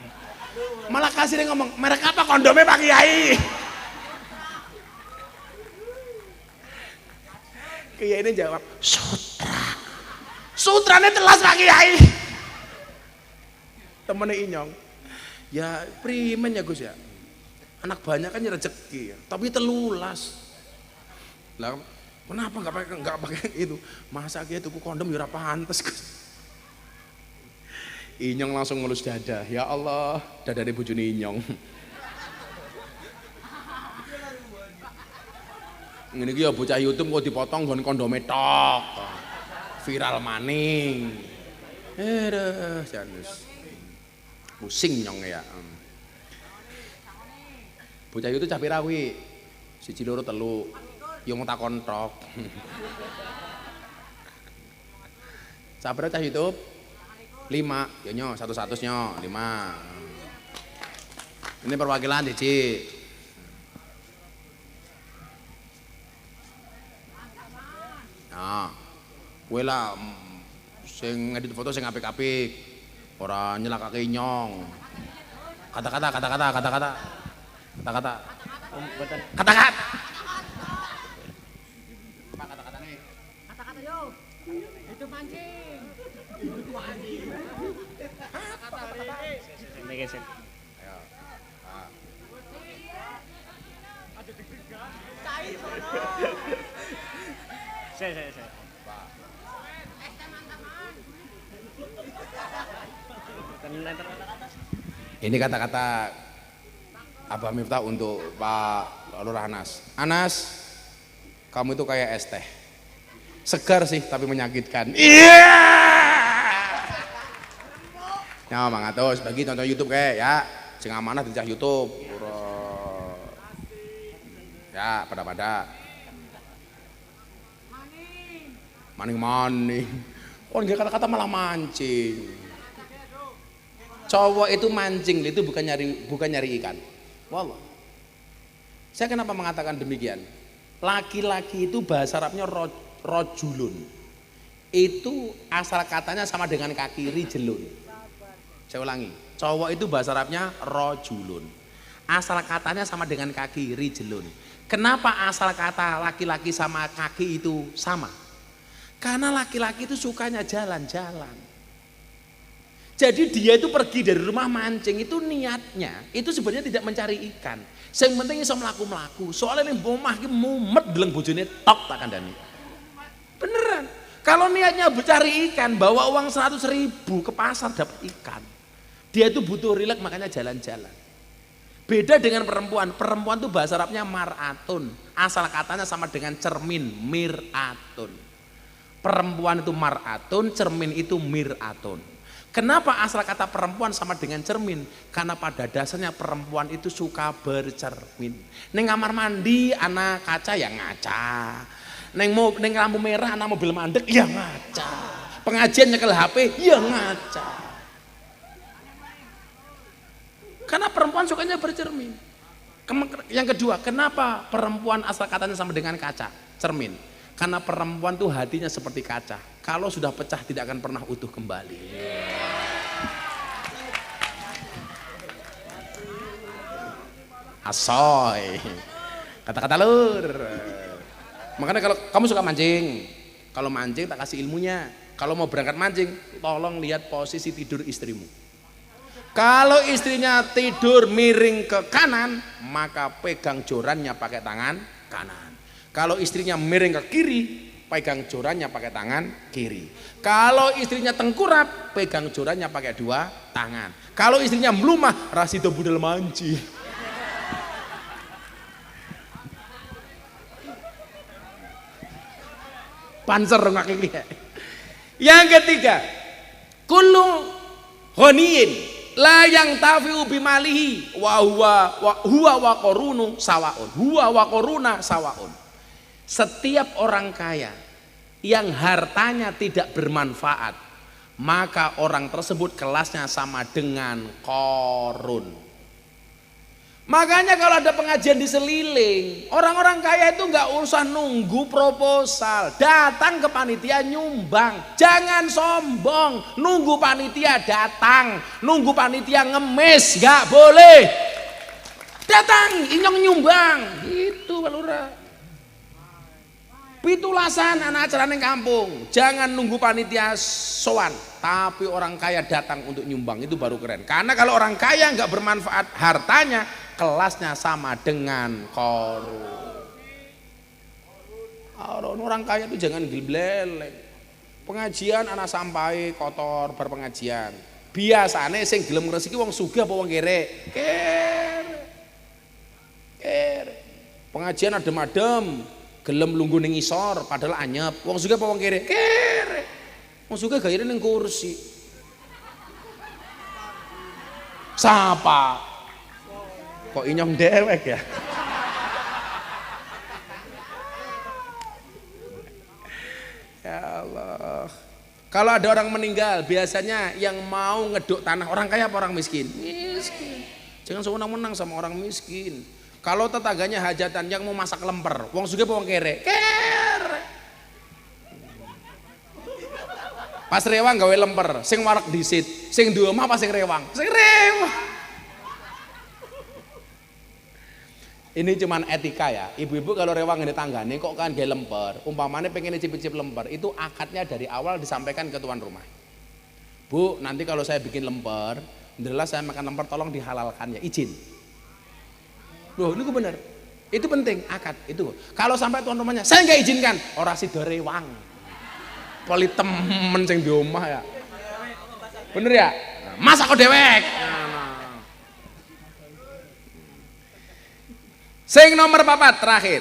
Malah kasih dia ngomong, merek apa kondomnya Pak Kiai? Kiai ini jawab, sutra. Sutranya telas Pak Kiai. Temennya Inyong, ya primen ya Gus ya. Anak banyak kan rezeki ya, tapi telulas. Lah kenapa nggak pakai itu? Masa Kiai tuku kondom ya ora pantes Gus. Inyong langsung ngelus dada. Ya Allah, dada dari bojone Inyong. Ngene iki ya bocah YouTube kok dipotong nggon kondome tok. Viral maning. Janus. Pusing Nyong ya. Bocah YouTube cah pira kuwi? 1 2 3. Yo takon tok. Sabar cah YouTube 5, ya nyo 100 nyo 5. Ini perwakilan Cici. Nah, kowe lah sing ngedit foto sing apik-apik. Ora nyelakake Inyong. Kata-kata. Kata-kata nih. Kata-kata yo. Itu mancing. Ayo. Ada deg-degan. Cair sono. Saya. Ini kata-kata Abah Miftah untuk Pak Lurah Anas. Anas, kamu itu kayak es teh. Segar sih tapi menyakitkan. Iya. Ya mangatos bagi tonton YouTube kayak ya. Sing amanah dicah YouTube. Ya, pada. Maning. Oh, dia kata-kata malah mancing. Cowok itu mancing itu bukan nyari ikan. Wallah. Saya kenapa mengatakan demikian? Laki-laki itu bahasa Arabnya rojulun. Itu asal katanya sama dengan kaki rijlun. Saya ulangi. Cowok itu bahasa Arabnya rojulun. Asal katanya sama dengan kaki rijlun. Kenapa asal kata laki-laki sama kaki itu sama? Karena laki-laki itu sukanya jalan-jalan. Jadi dia itu pergi dari rumah mancing itu niatnya itu sebenarnya tidak mencari ikan. Yang penting iso mlaku-mlaku. Soalnya ning omah iki mumet deleng bojone tok tak kandhani. Beneran. Kalau niatnya mencari ikan, bawa uang 100.000 ke pasar dapat ikan. Dia itu butuh rileks makanya jalan-jalan. Beda dengan perempuan. Perempuan itu bahasa Arabnya mar'atun. Asal katanya sama dengan cermin, mir'atun. Perempuan itu mar'atun, cermin itu mir'atun. Kenapa asal kata perempuan sama dengan cermin? Karena pada dasarnya perempuan itu suka bercermin. Neng kamar mandi anak kaca ya ngaca. Neng lampu merah anak mobil mandek ya ngaca. Pengajian nyekel HP ya ngaca. Karena perempuan sukanya bercermin. Yang kedua, kenapa perempuan asal katanya sama dengan kaca, cermin? Karena perempuan tuh hatinya seperti kaca. Kalau sudah pecah tidak akan pernah utuh kembali. Asoy. Kata-kata lur. Makanya kalau kamu suka mancing, kalau mancing tak kasih ilmunya. Kalau mau berangkat mancing, tolong lihat posisi tidur istrimu. Kalau istrinya tidur miring ke kanan, maka pegang jorannya pakai tangan kanan. Kalau istrinya miring ke kiri, pegang jorannya pakai tangan kiri. Kalau istrinya tengkurap, pegang jorannya pakai dua tangan. Kalau istrinya melumah, rasido budal manci. Panser ngakili. Yang ketiga, kullu ghaniyin la yang tafi'u bimalihi wa huwa wa qarunu sawaun. Huwa wa qaruna sawaun. Setiap orang kaya yang hartanya tidak bermanfaat, maka orang tersebut kelasnya sama dengan Qarun. Makanya kalau ada pengajian di Seliling, orang-orang kaya itu nggak usah nunggu proposal, datang ke panitia nyumbang. Jangan sombong, nunggu panitia datang, nunggu panitia ngemis, nggak boleh. Datang, inyong nyumbang, itu Pak Lurah. Pitulasan anak acara neng kampung, jangan nunggu panitia sowan, tapi orang kaya datang untuk nyumbang, itu baru keren. Karena kalau orang kaya nggak bermanfaat hartanya, kelasnya sama dengan Qarun. Orang kaya itu jangan gelbleleng. Pengajian anak sampai kotor berpengajian. Biasane sing gelem ngresiki wong sugih apa wong kere? Kere. Pengajian adem-adem, gelem lungguh ning isor padahal anyep. Wong sugih apa wong kere? Kere. Wong sugih gayane ning kursi. Sapa? Kok inyong dewek ya? Ya Allah. Kalau ada orang meninggal, biasanya yang mau ngeduk tanah orang kaya apa orang miskin? Miskin. Jangan sewenang-wenang sama orang miskin. Kalau tetangganya hajatan yang mau masak lemper, wong sugih apa wong kere? Kere. Pas rewang gawe lemper, sing warak disit, sing duwe omah apa sing rewang? Sing rewang. Ini cuman etika ya. Ibu-ibu kalau rewang ini tanggane kok kan gawe lemper, umpamane pengen cicip-cicip lemper, itu akadnya dari awal disampaikan ke tuan rumah. Bu, nanti kalau saya bikin lemper, adalah saya makan lemper tolong dihalalkan ya, izin. Loh, ini bener. Itu penting akad itu. Kalau sampai tuan rumahnya, saya nggak izinkan, ora sida rewang. Poli temen sing di omah ya. Bener ya? Masa kok dewek? Sing nomor 4 terakhir.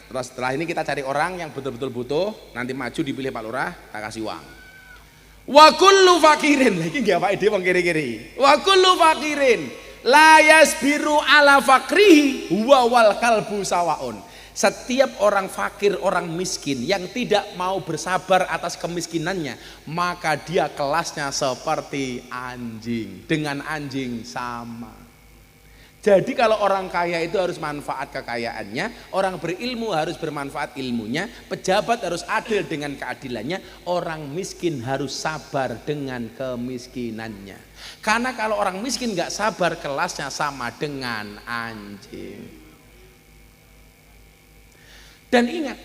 Terus setelah ini kita cari orang yang betul-betul butuh, nanti maju dipilih Pak Lurah, tak kasih uang. Wa kullu fakirin, lagi nggak Pak Ide wong kiri-kiri. Wa kullu fakirin la yasbiru ala fakrihi huwa wal kalbu sawaun. Setiap orang fakir, orang miskin yang tidak mau bersabar atas kemiskinannya, maka dia kelasnya seperti anjing, dengan anjing sama. Jadi kalau orang kaya itu harus manfaat kekayaannya, orang berilmu harus bermanfaat ilmunya, pejabat harus adil dengan keadilannya, orang miskin harus sabar dengan kemiskinannya. Karena kalau orang miskin gak sabar, kelasnya sama dengan anjing. Dan ingat,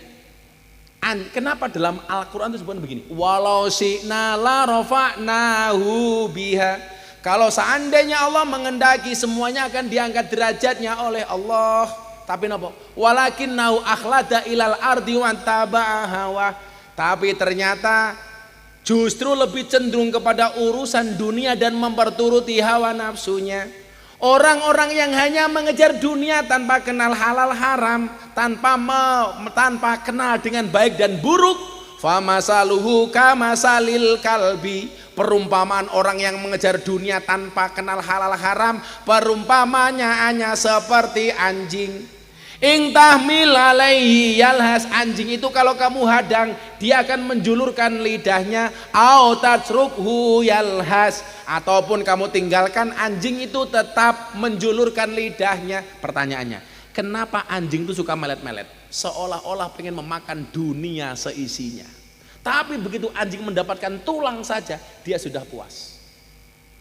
kenapa dalam Al-Quran itu disebut begini? Walau syi'na la rafa'nahu biha. Kalau seandainya Allah mengendaki, semuanya akan diangkat derajatnya oleh Allah. Tapi napa? Walakinnahu akhlada ilal ardi wa taba'a hawa. Tapi ternyata justru lebih cenderung kepada urusan dunia dan memperturuti hawa nafsunya. Orang-orang yang hanya mengejar dunia tanpa kenal halal haram, tanpa kenal dengan baik dan buruk, famasaluhu kamasalil kalbi. Perumpamaan orang yang mengejar dunia tanpa kenal halal haram, perumpamanya hanya seperti anjing. Ing tahmil alaihi yalhas. Anjing itu kalau kamu hadang, dia akan menjulurkan lidahnya. Au tatrukhu yalhas. Ataupun kamu tinggalkan, anjing itu tetap menjulurkan lidahnya. Pertanyaannya, kenapa anjing itu suka melet-melet? Seolah-olah pengen memakan dunia seisinya. Tapi begitu anjing mendapatkan tulang saja, dia sudah puas.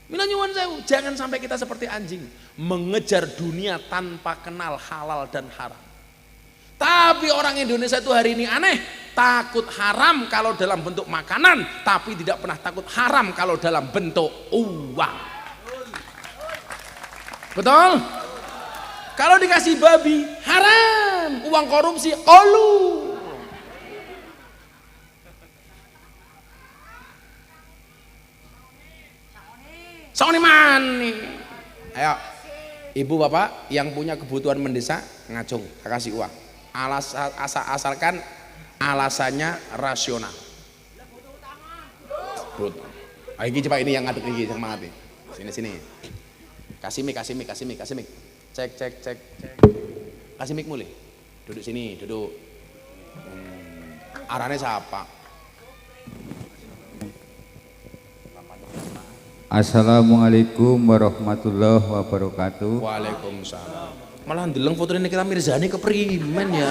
Mila nyuwun sewu, jangan sampai kita seperti anjing, mengejar dunia tanpa kenal halal dan haram. Tapi orang Indonesia itu hari ini aneh, takut haram kalau dalam bentuk makanan, tapi tidak pernah takut haram kalau dalam bentuk uang. Betul? Kalau dikasih babi, haram. Uang korupsi, olu. Sony mani. Ayo, ibu bapak yang punya kebutuhan mendesak ngacung, tak kasih uang. Asalkan alasannya rasional. Ayo coba ini yang ngaduk ini semangat nih. Sini. Kasih mic. Cek. Kasih mic mulai. Duduk sini, duduk. Arahnya siapa? Assalamualaikum warahmatullahi wabarakatuh. Waalaikumsalam. Malah ndeleng foto ini kita Mirzani keprimen ya.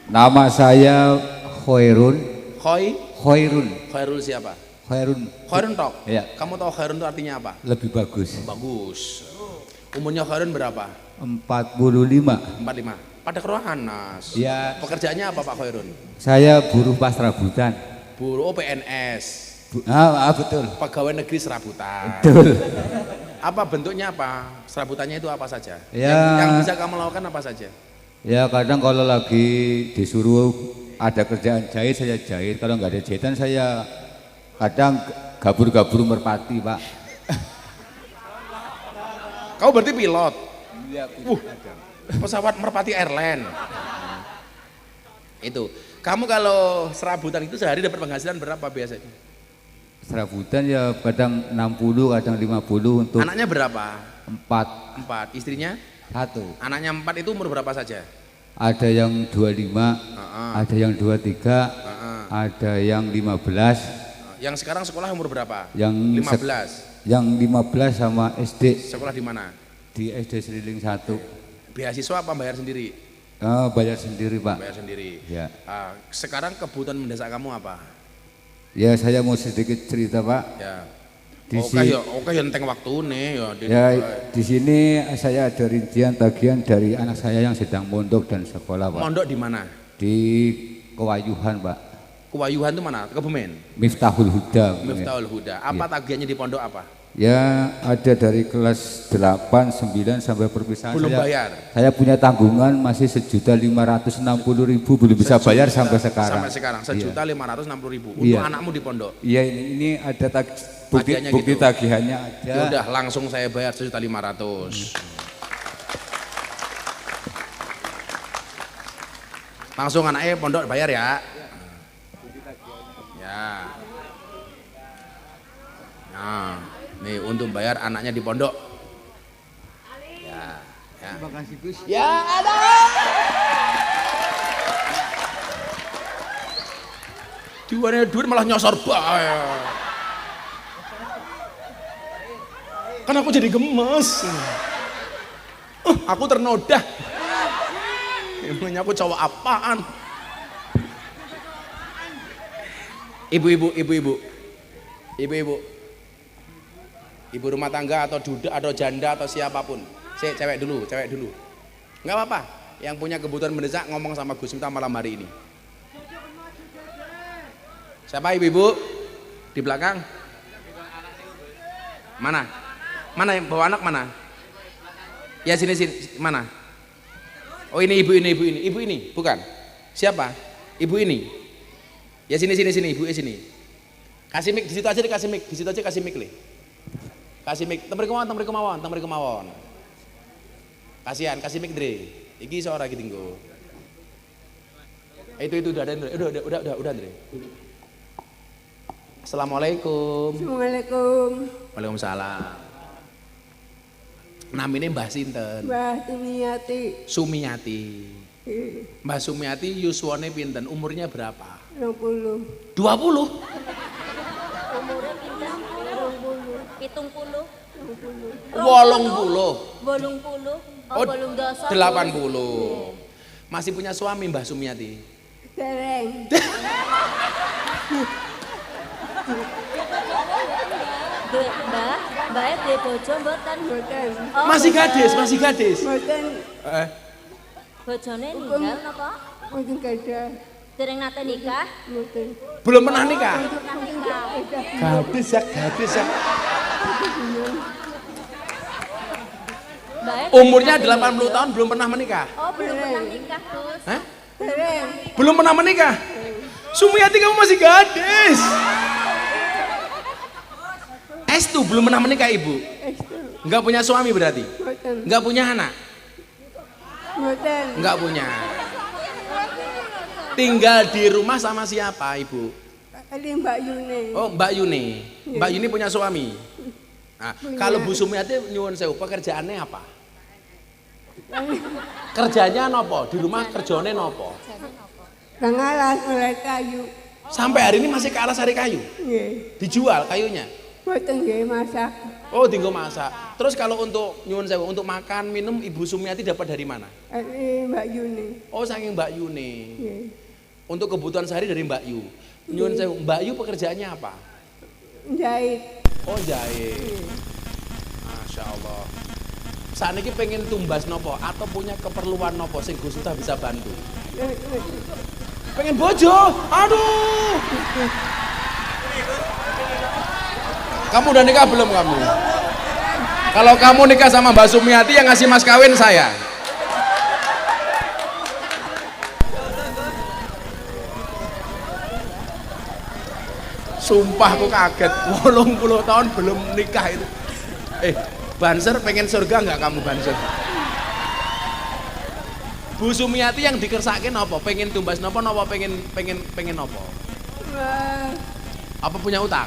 Nama saya Khairun. Khairul siapa? Khairun tok. Ya. Kamu tahu Khairun itu artinya apa? Lebih bagus. Bagus. Umurnya Khairun berapa? 45. 45. Pada keruahan Nas. Ya. Pekerjaannya apa Pak Khairun? Saya buruh pasrabutan. Buruh PNS. Betul. Pegawai negeri serabutan. Betul. Apa bentuknya apa? Serabutannya itu apa saja? Ya. Yang bisa kamu lakukan apa saja? Ya kadang kalau lagi disuruh ada kerjaan jahit saya jahit. Kalau nggak ada jahitan saya kadang gabur-gabur merpati Pak. Kau berarti pilot? Iya. Pesawat Merpati Airline. Itu. Kamu kalau serabutan itu sehari dapat penghasilan berapa biasanya? Serabutan ya kadang 60, kadang 50 untuk. Anaknya berapa? 4. Istrinya? 1. Anaknya 4 itu umur berapa saja? Ada yang 25, ada yang 23, ada yang 15. Yang sekarang sekolah umur berapa? Yang 15. Yang 15 sama SD. Sekolah di mana? Di SD Seliling 1. Beasiswa apa bayar sendiri? Bayar sendiri Pak. Bayar sendiri. Ya. Sekarang kebutuhan mendesak kamu apa? Ya saya mau sedikit cerita Pak. Ya. Oke ya enteng waktu nih ya. Di sini saya ada rincian tagihan dari anak saya yang sedang mondok dan sekolah Pak. Mondok di mana? Di Kewayuhan Pak. Kewayuhan itu mana? Kebumen. Miftahul Huda. Miftahul Huda. Apa tagihannya di pondok apa? Ya ada dari kelas 8, 9 sampai perpisahan. Belum bayar? Saya punya tanggungan masih 1.560.000 belum bisa bayar sampai sekarang. Sampai sekarang 1.560.000 untuk Iya. Anakmu di pondok? Iya ini ada bukti gitu. tagihannya ada. Ya udah langsung saya bayar 1.500.000. Langsung anaknya pondok bayar ya. Ya. Nah, nih untuk bayar anaknya di pondok. Ya. Terima kasih Gus. Ya ada. Duit malah nyosor bae. Kan aku jadi gemes. Aku ternoda. Emangnya aku cowok apaan? Ibu-ibu. Ibu rumah tangga atau duda atau janda atau siapapun. Cewek dulu. Enggak apa-apa. Yang punya kebutuhan mendesak ngomong sama Gus Miftah malam hari ini. Siapa ibu-ibu? Di belakang? Mana? Mana yang bawa anak mana? Ya sini mana? Oh ini ibu ini bukan? Siapa? Ibu ini. Ya sini ibu sini. Kasih mic di situ aja dikasih mic, kasih mic le. Kasih mic, temri kemawon. Kasihan, kasih mic Dre. Iki suara iki tinggo. Itu udah Dre. Udah Dre. Assalamualaikum. Assalamualaikum. Waalaikumsalam. Namanya Mbah sinten? Mbah Sumiati. Mbah Sumiati yuswane pinten? Umurnya berapa? 20. 20? Umurnya pinten? 70. 80. 80. 80. Masih punya suami Mbah Sumiati? Dereng. Mbak di bojo mboten? Mboten. Oh, Masih gadis. Mboten. Bojone ninggal napa? Mboten gadah. Dereng nate nikah? Mboten. Belum pernah nikah? Pernah nikah. Gadis ya. Mbak Umurnya 80 tahun belum pernah menikah? Oh, belum pernah nikah, Gus. Hah? Dereng. Belum pernah menikah? Sumiati kamu masih gadis. Estu belum pernah menikah ibu. Estu. Enggak punya suami berarti. Mboten. Enggak punya anak. Mboten. Enggak punya. Tinggal di rumah sama siapa ibu? Ali Mbak Yune. Oh Mbak Yuni. Mbak Yuni punya suami. Nah, Punya. kalau Bu Sumiati nyuwun sewu pekerjaannya apa? Kerjanya nopo? Di rumah kerjane nopo? Kang alas oleh kayu. Sampai hari ini masih ke alas hari kayu. Nggih. Dijual kayunya. Mboten nggih masak. Oh, tinggal masak. Terus kalau untuk nyuwun sewu untuk makan minum Ibu Sumiati dapat dari mana? Ali Mbak Yune. Oh, saking Mbak Yuni. Nggih. Untuk kebutuhan sehari dari Mbak Yu. Nyuwun sewu, Mbak Yu pekerjaannya apa? Jahit. Oh, jahit. Masya Allah. Saat ini pengen tumbas nopo atau punya keperluan nopo sing Gus Miftah bisa bantu. Pengen bojo, aduh. Kamu udah nikah belum kamu? Kalau kamu nikah sama Mbak Sumiati yang ngasih mas kawin saya. Sumpah aku kaget, 80 tahun belum nikah itu. Banser pengen surga nggak kamu Banser? Bu Sumiati yang dikersake nopo? Pengen tumbas nopo pengen nopo? Wah, Apa punya utang?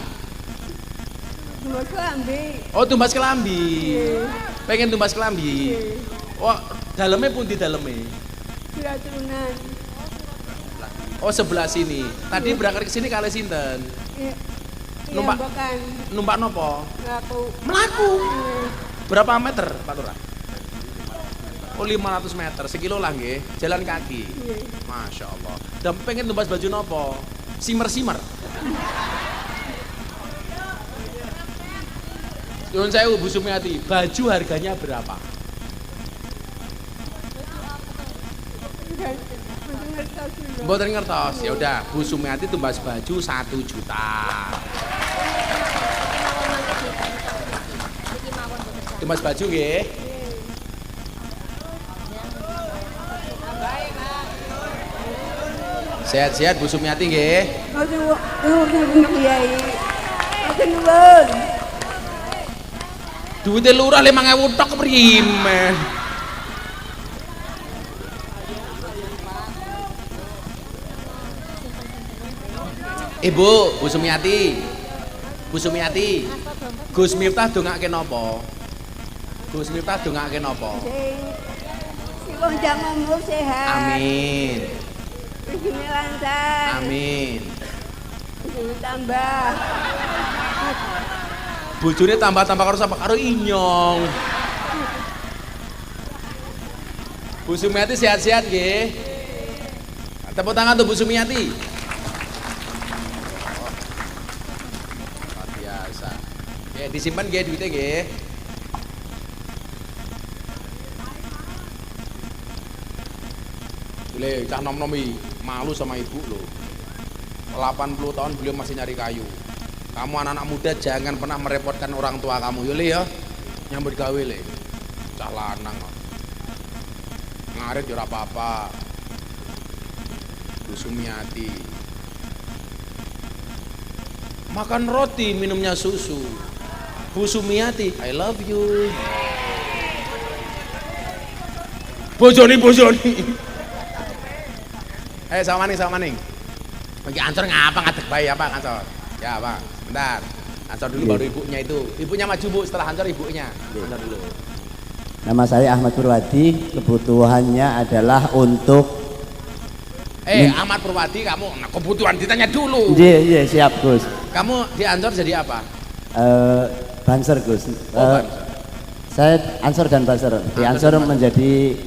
cuma kelambi. Oh tumbas kelambi. Nggih. Pengen tumbas kelambi. Nggih. Oh dalamnya pun di dalamnya. Kira turunan. Oh sebelah sini. Tadi berangkat ke sini kali sinten? Iya. Numpak. Bukan. Numpak nopo? Ngaku. Melaku. Nggih. Berapa meter Pak Lurah? Oh 500 meter, sekilo lah nggih, jalan kaki. Nggih. Masya Allah. Dan pengen tumbas baju nopo? Simer-simer. Nyuwun sewu Bu Sumiati, baju harganya berapa? Mboten ngertos dulu. Mboten ngertos. Ya udah, Bu Sumiati tumbas baju 1 juta. Tumbas baju nggih. Sehat-sehat Bu Sumiati nggih. Mboten kiai. Mboten nuwun. Duitnya lurah 5.000 tok keprimen. Ibu, Bu Sumiati. Bu Sumiati. Gus Miftah dongake napa? Gus Miftah dongake napa? Si panjang umur sehat. Amin. Rezeki lancar. Amin. Rezeki tambah. Bojone tambah-tambah karo sapa? Karo inyong. Bu Sumiati sehat-sehat nggih. Tepuk tangan tuh Bu Sumiati. Luar biasa. Oke, disimpan nggih duitnya nggih. Boleh, cah nom-nomi malu sama ibu loh. 80 tahun beliau masih nyari kayu. Kamu anak-anak muda jangan pernah merepotkan orang tua kamu. Yo le ya. Nyambut gawe le. Cah lanang kok. Ngarit yo ora apa-apa. Bu Sumiati. Makan roti, minumnya susu. Bu Sumiati, I love you. Bojoni. Sama maning. Bagi ansor ngapa ngadeg bae ya Pak ansor? Ya Pak, bentar. Ansor dulu baru ibunya itu. Ibunya maju Bu, setelah ansor ibunya. Ansor dulu. Nama saya Ahmad Purwadi, kebutuhannya adalah untuk Ahmad Purwadi kamu kebutuhan ditanya dulu. Iya, siap Gus. Kamu di ansor jadi apa? Banser Gus. Banser. Saya ansor dan banser. Di ansor menjadi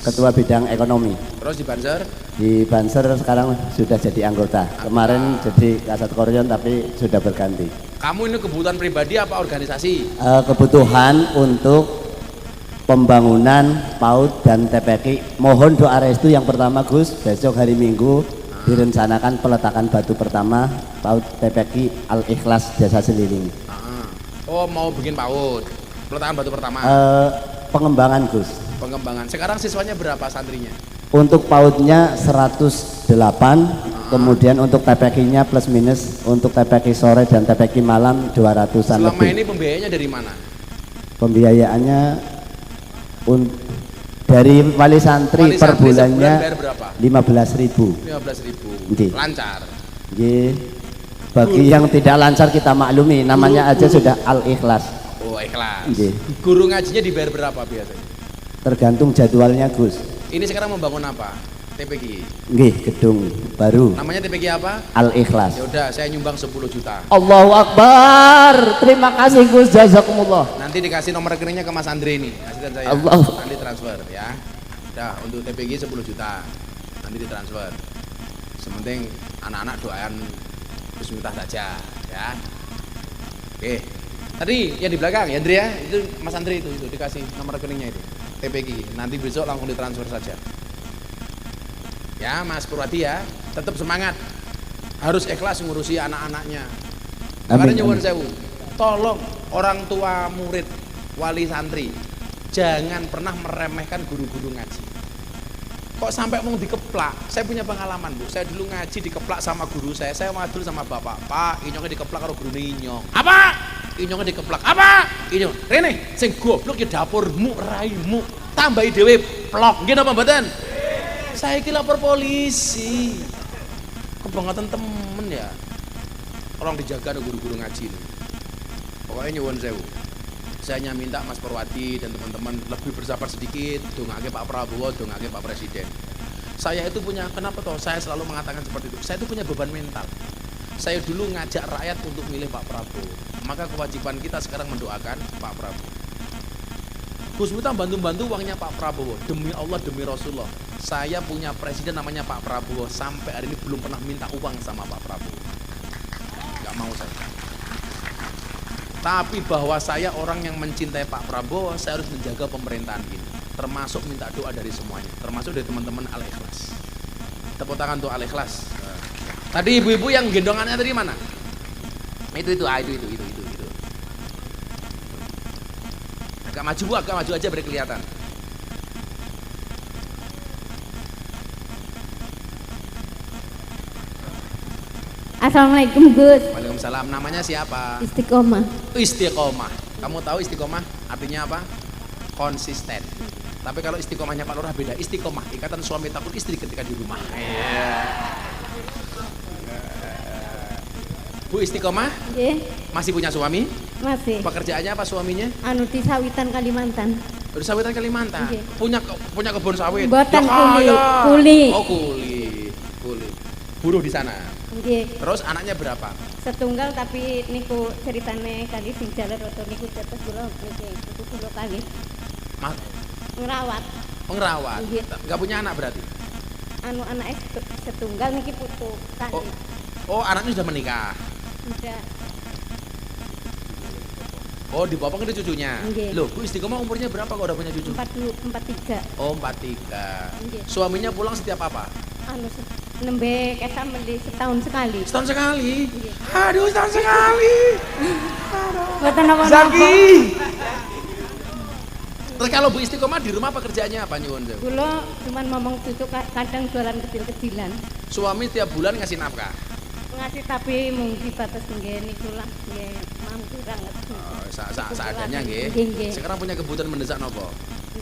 ketua bidang ekonomi. Terus di Banser? Di Banser sekarang sudah jadi anggota. Kemarin jadi Kasat Koryon tapi sudah berganti. Kamu ini kebutuhan pribadi apa organisasi? Kebutuhan untuk pembangunan PAUD dan TPK. Mohon doa restu yang pertama Gus, besok hari Minggu direncanakan peletakan batu pertama PAUD TPK Al-Ikhlas Desa Seliling. Oh mau bikin PAUD, peletakan batu pertama. Pengembangan Gus. Pengembangan. Sekarang siswanya berapa santrinya? Untuk PAUD-nya 108, Kemudian untuk TPQ-nya plus minus untuk TPQ sore dan TPQ malam 200-an Selama lebih. ini pembiayanya dari mana? Pembiayaannya dari wali santri Wali per santri sebulan bulannya bayar berapa? 15.000. 15.000. Nggih. Lancar. Nggih. Bagi yang tidak lancar kita maklumi, namanya aja sudah al-ikhlas. Oh, ikhlas. Nggih. Guru ngajinya dibayar berapa biasanya? Tergantung jadwalnya, Gus. Ini sekarang membangun apa? TPG. Nggih, gedung baru Namanya TPG apa? al-ikhlas. Ya udah, saya nyumbang 10 juta. Allahu Akbar. Terima kasih Gus, jazakumullah. Nanti dikasih nomor rekeningnya ke Mas Andre ini, asisten saya. Allah. Nanti transfer ya. Udah, untuk TPG 10 juta. Nanti ditransfer. Sementing anak-anak doain Gus Miftah saja ya. Oke. Tadi yang di belakang ya Andre ya, itu Mas Andre itu dikasih nomor rekeningnya itu. TPG. Nanti besok langsung ditransfer saja. Ya, Mas Purwadi ya, tetap semangat. Harus ikhlas ngurusi anak-anaknya. Makanya nyuwun sewu. Tolong orang tua murid, wali santri, jangan pernah meremehkan guru-guru ngaji. Kok sampai mau dikeplak? Saya punya pengalaman, Bu. Saya dulu ngaji dikeplak sama guru saya. Saya madul sama bapak. Pak, inyongnya dikeplak karo guru inyong. Apa? Inyongnya dikeplak. Apa? Inyong. Rene, sing goblok ya dapurmu, raimu. Tambahi dhewe plok. Nggih napa mboten? Saya iki lapor polisi. Kebangetan temen ya. Tolong dijaga guru-guru ngaji ini. Pokoknya nyuwun sewu. Saya hanya minta Mas Purwadi dan teman-teman lebih bersabar sedikit, dongake Pak Prabowo, dongake Pak Presiden. Saya itu punya, kenapa toh saya selalu mengatakan seperti itu? Saya itu punya beban mental. Saya dulu ngajak rakyat untuk milih Pak Prabowo. Maka kewajiban kita sekarang mendoakan Pak Prabowo. Gus Miftah bantu-bantu uangnya Pak Prabowo. Demi Allah, demi Rasulullah. Saya punya presiden namanya Pak Prabowo. Sampai hari ini belum pernah minta uang sama Pak Prabowo. Gak mau saya. Tapi bahwa saya orang yang mencintai Pak Prabowo, saya harus menjaga pemerintahan ini. Termasuk minta doa dari semuanya. Termasuk dari teman-teman Al-Ikhlas. Tepuk tangan untuk Al-Ikhlas. Tadi ibu-ibu yang gendongannya tadi mana? Itu. Agak maju Bu, agak maju aja biar kelihatan. Assalamualaikum Gus. Waalaikumsalam. Namanya siapa? Istiqomah. Istiqomah. Kamu tahu istiqomah artinya apa? Konsisten. Tapi kalau istiqomahnya Pak Lurah beda. Istiqomah, ikatan suami takut istri ketika di rumah. Bu Istiqomah, masih punya suami? Masih. Pekerjaannya apa suaminya? Anu di Sawitan Kalimantan. Di Sawitan Kalimantan. Nggih. Punya kebun sawit. Mboten, Ya kaya. kuli. Oh, kuli. Buruh di sana. Nggih. Terus anaknya berapa? Setunggal tapi niku ceritane kali sing jaler atau niku tetes kula niki niku kula kali ngerawat. Ngerawat. Nggih. Enggak punya anak berarti? Anu anak setunggal niki putu kali. Oh, anaknya sudah menikah. Udah. Oh, di bawah itu cucunya. Nggih. Loh, Bu Istiqomah umurnya berapa kalau udah punya cucu? 43. Oh, 43. Nggih. Suaminya pulang setiap apa? Anu nembe kesam beli setahun sekali. Setahun sekali. Nggih. Aduh, setahun sekali. Mboten napa-napa. Zaki. Terus kalau Bu Istiqomah di rumah pekerjaannya apa nyuwun sewu? Kula cuman ngomong cucu kadang jualan kecil-kecilan. Suami tiap bulan ngasih nafkah. Ngasih tapi mung dibatas nggih niku lah nggih mampu banget. Oh, seadanya nggih. Nggih. Sekarang punya kebutuhan mendesak nopo?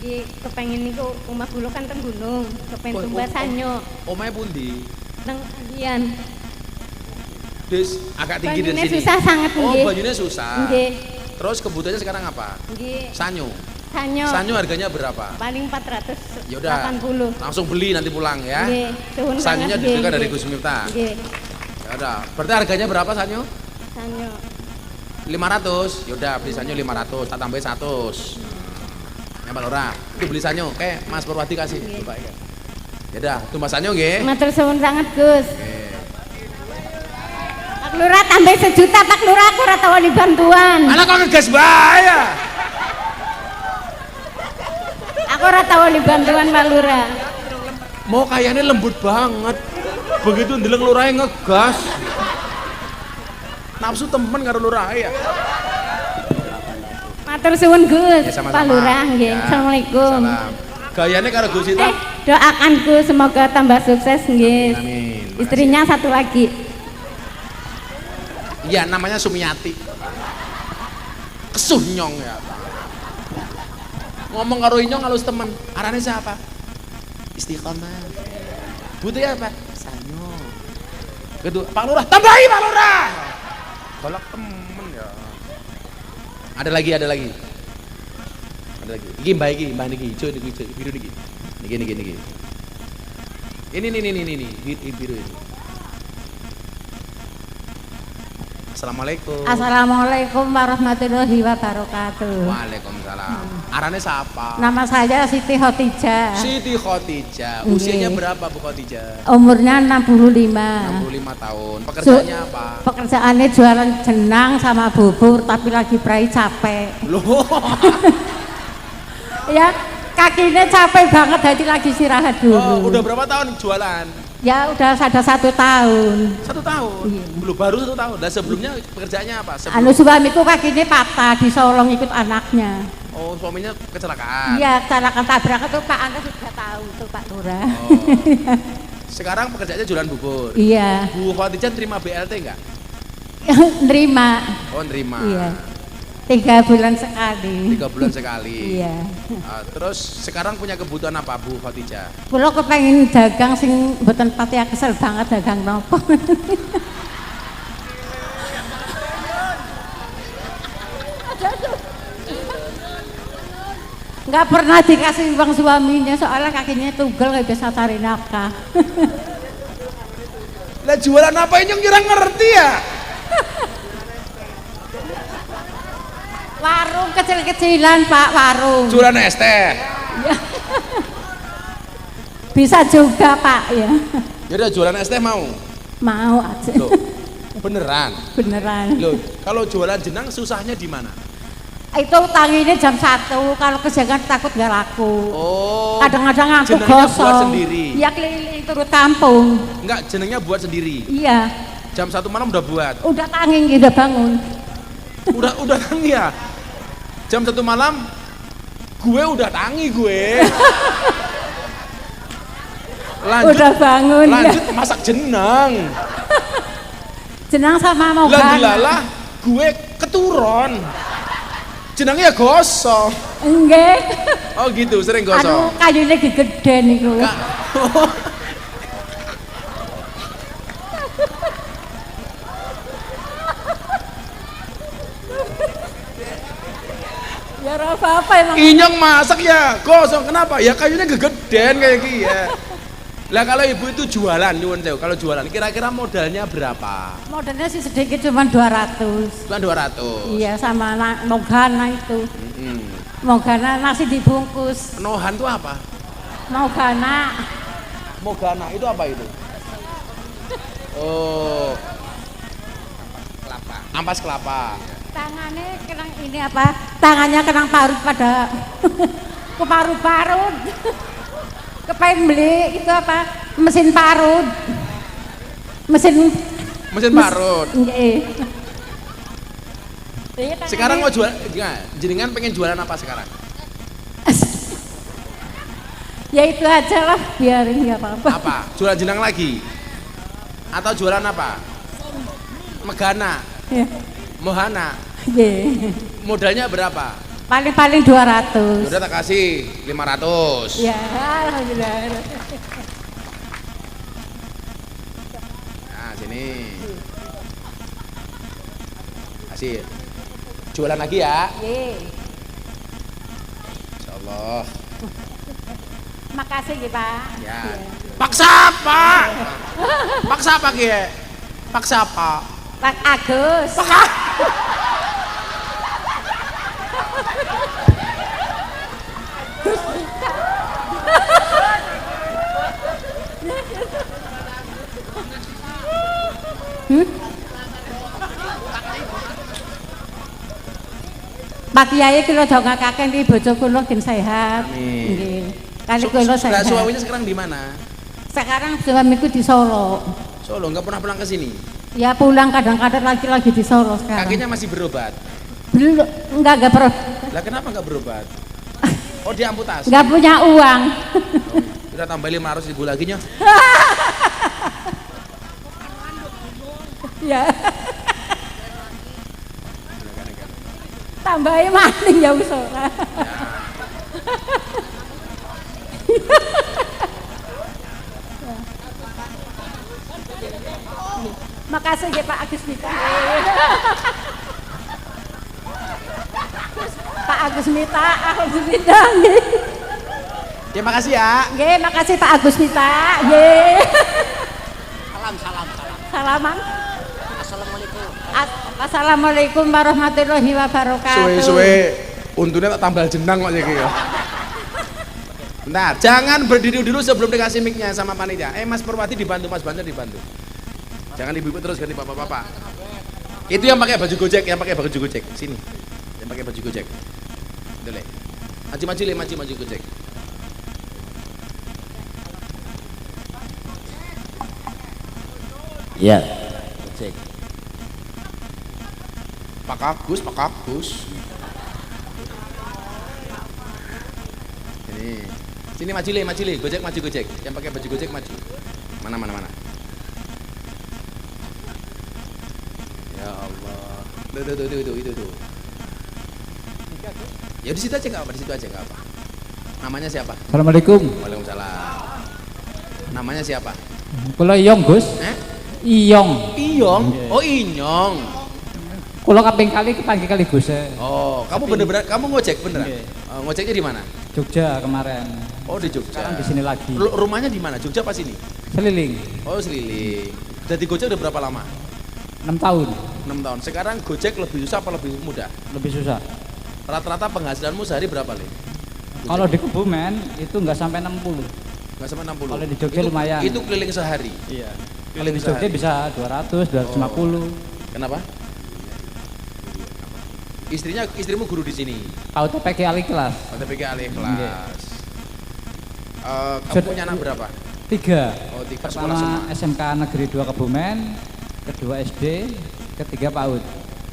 Nggih kepengin niku omah kula kan teng gunung, kepengin tumbas sanyo. Omahe pundi? Teng Alian. Des, agak tinggi dari Banyune sini. susah sangat Oh, nggih. banyunya susah. Nggih. Terus kebutuhannya sekarang apa? Nggih. Sanyo. Sanyo. Sanyo harganya berapa? Paling 480. Ya udah. Langsung beli nanti pulang ya. Nggih. Suwun Sanyonya sangat, diduga nggih, dari nggih. Gus Miftah. Nggih. Ya udah. Berarti harganya berapa sanyo? Sanyo. 500. Ya udah beli sanyo 500, tak tambahin 100. Ya Pak Lurah, itu beli sanyo. Oke, Mas Purwadi kasih. Nggih. Coba ya. Ya udah, tumbas sanyo nggih. Matur suwun sangat Gus. Oke. Pak Lurah tambah 1 juta Pak Lurah aku ora tau wani bantuan. Anak kok ngegas bahaya. Aku ora tau wani bantuan Pak Lurah. Mau kayaknya lembut banget. Begitu ndeleng lurahnya ngegas. Nafsu temen karo lurah ya. Matur suwun Gus. Ya, sama-sama. Pak Lurah nggih. Ya, Assalamualaikum. Salam. Gayane karo Gus Ita. Doakanku semoga tambah sukses nggih. Amin. Istrinya satu lagi. Iya, namanya Sumiati. Kesuh nyong ya. Ngomong karo Inyong halus temen. Arane siapa? Istiqomah. Butuh apa? Sanyo. Kedua, Pak Lurah, tambahi Pak Lurah. Golak temen ya. Ada lagi. Ada lagi. Iki mbak niki hijau biru niki. Niki. Ini biru ini. Assalamualaikum. Assalamualaikum warahmatullahi wabarakatuh. Waalaikumsalam. Arane siapa? Nama saya Siti Khotijah. Siti Khotijah. Usianya berapa Bu Khotijah? Umurnya 65. 65 tahun. Pekerjaannya apa? Pekerjaannya jualan jenang sama bubur, tapi lagi prai capek. Loh. Ya, kakinya capek banget, jadi lagi istirahat dulu. Oh, udah berapa tahun jualan? Ya, udah ada 1 tahun. 1 tahun. Iya. Belum baru 1 tahun. Dan sebelumnya pekerjaannya apa? Anu suamiku kakinya patah, disolong ikut anaknya. Oh, suaminya kecelakaan. Iya, kecelakaan tabrak itu Pak Anda sudah tahu tuh Pak Lurah. Oh. Sekarang pekerjaannya jualan bubur. Iya. Bu Khotijah terima BLT enggak? Nerima. Oh, nerima. Iya. 3 bulan sekali. 3 bulan sekali. Iya. Terus sekarang punya kebutuhan apa Bu Khotijah? Kulo kepengin dagang sing mboten pati kesel banget dagang nopo. Nggak pernah dikasih uang suaminya soalnya kakinya tugel nggak bisa cari nafkah. Lah jualan apa ini yang kurang ngerti ya? Warung kecil-kecilan Pak, warung. Jualan es teh. Bisa juga Pak ya. Yaudah jualan es teh mau? Mau aja. Loh, beneran? Beneran. Loh, kalau jualan jenang susahnya di mana? Itu tanginya jam 1, kalau kejangan takut nggak laku. Oh. Kadang-kadang aku jenengnya buat gosong. sendiri. Iya, keliling turut kampung. Enggak, jenengnya buat sendiri. Iya. Jam 1 malam udah buat. Udah tanging, udah bangun. Udah tangi ya. Jam 1 malam gue udah tangi gue. Udah bangun. Lanjut ya. masak jenang. Jenang sama mau Lah dilalah gue keturun. Jenangnya gosong. Enggak. Oh gitu, sering Anu gosong. kayunya gede niku. Ya apa-apa emang. Inyong masak ya gosong, kenapa? Ya kayunya gegeden kayak gini ya. Lah kalau ibu itu jualan, nyuwun sewu. Kalau jualan kira-kira modalnya berapa? Modalnya sih sedikit cuma 200. Cuma 200. Iya sama mogana itu. Hmm. Mogana nasi dibungkus. Nohan itu apa? Mogana. Mogana itu apa itu? Oh. Kelapa. Ampas kelapa. Tangannya kenang ini apa? Tangannya kenang parut pada ke parut-parut. Kepengen beli itu apa? Mesin parut. Mesin parut. Iya. Sekarang mau jual, enggak, jenengan pengen jualan apa sekarang? Ya itu aja lah, biarin nggak apa-apa. Apa? Jualan jenang lagi? Atau jualan apa? Megana, Ya. mohana. Iya. Modalnya berapa? Paling-paling 200. Udah tak kasih 500. Ya, alhamdulillah. Nah, sini. Kasih. Jualan lagi ya. Ye. Insyaallah. Makasih ya Pak. Ya. Paksa apa? Paksa apa Ki? Paksa apa? Pak Agus. Paksa. Pak Kiai kula dongakaken iki bojo kula gen sehat. Amin. Nggih. Kali kula Nah, sehat. suaminya sekarang di mana? Sekarang suamiku di Solo. Solo, nggak pernah pulang ke sini. Ya pulang kadang-kadang lagi di Solo sekarang. Kakinya masih berobat. Belum, enggak pernah. Lah kenapa nggak berobat? Oh diamputasi. nggak punya uang. Udah tambah 500.000 lagi nya. Ya. Tambahin maning ya wis ora. Makasih ya Pak Agus Mita. Pak Agus Mita, Agus Mita nggih. Ya makasih ya. Nggih, makasih Pak Agus Mita. Nggih. Salam. Salaman. Assalamualaikum. Assalamualaikum warahmatullahi wabarakatuh. Suwe-suwe untungnya tak tambal jenang kok iki ya. Bentar, jangan berdiri dulu sebelum dikasih mic-nya sama panitia. Mas Purwati dibantu, Mas Banjar dibantu. Jangan ibu-ibu terus ganti bapak-bapak. Itu yang pakai baju Gojek, Sini. Yang pakai baju Gojek. Itu le. Maju Gojek. Ya, cek. Pak Agus. Ini. Sini maju le. Gojek. Yang pakai baju Gojek maju. Mana. Ya Allah. Tuh. Ya di situ aja enggak apa. Namanya siapa? Assalamualaikum. Waalaikumsalam. Namanya siapa? Kula Iyong, Gus. Iyong. Oh, Inyong. Kula kaping kali kepanggil kali Gus. Oh, kamu bener-bener kamu ngojek beneran? Iya. Ngojeknya di mana? Jogja kemarin. Oh, di Jogja. Sekarang di sini lagi. Rumahnya di mana? Jogja apa sini? Seliling. Oh, Seliling. Jadi Gojek udah berapa lama? 6 tahun. 6 tahun. Sekarang Gojek lebih susah apa lebih mudah? Lebih susah. Rata-rata penghasilanmu sehari berapa, Le? Kalau di Kebumen itu nggak sampai 60. Nggak sampai 60. Kalau di Jogja lumayan. Itu keliling sehari. Iya. Kalau Keliling di Jogja sehari. bisa 200, 250. Kenapa? Istrimu guru di sini. PAUD TPK alih kelas. PTPK alih Iya. kelas. Kamu punya anak berapa? 3. Oh, 3 sekolah semua. Pertama SMK Negeri 2 Kebumen, kedua SD, ketiga PAUD.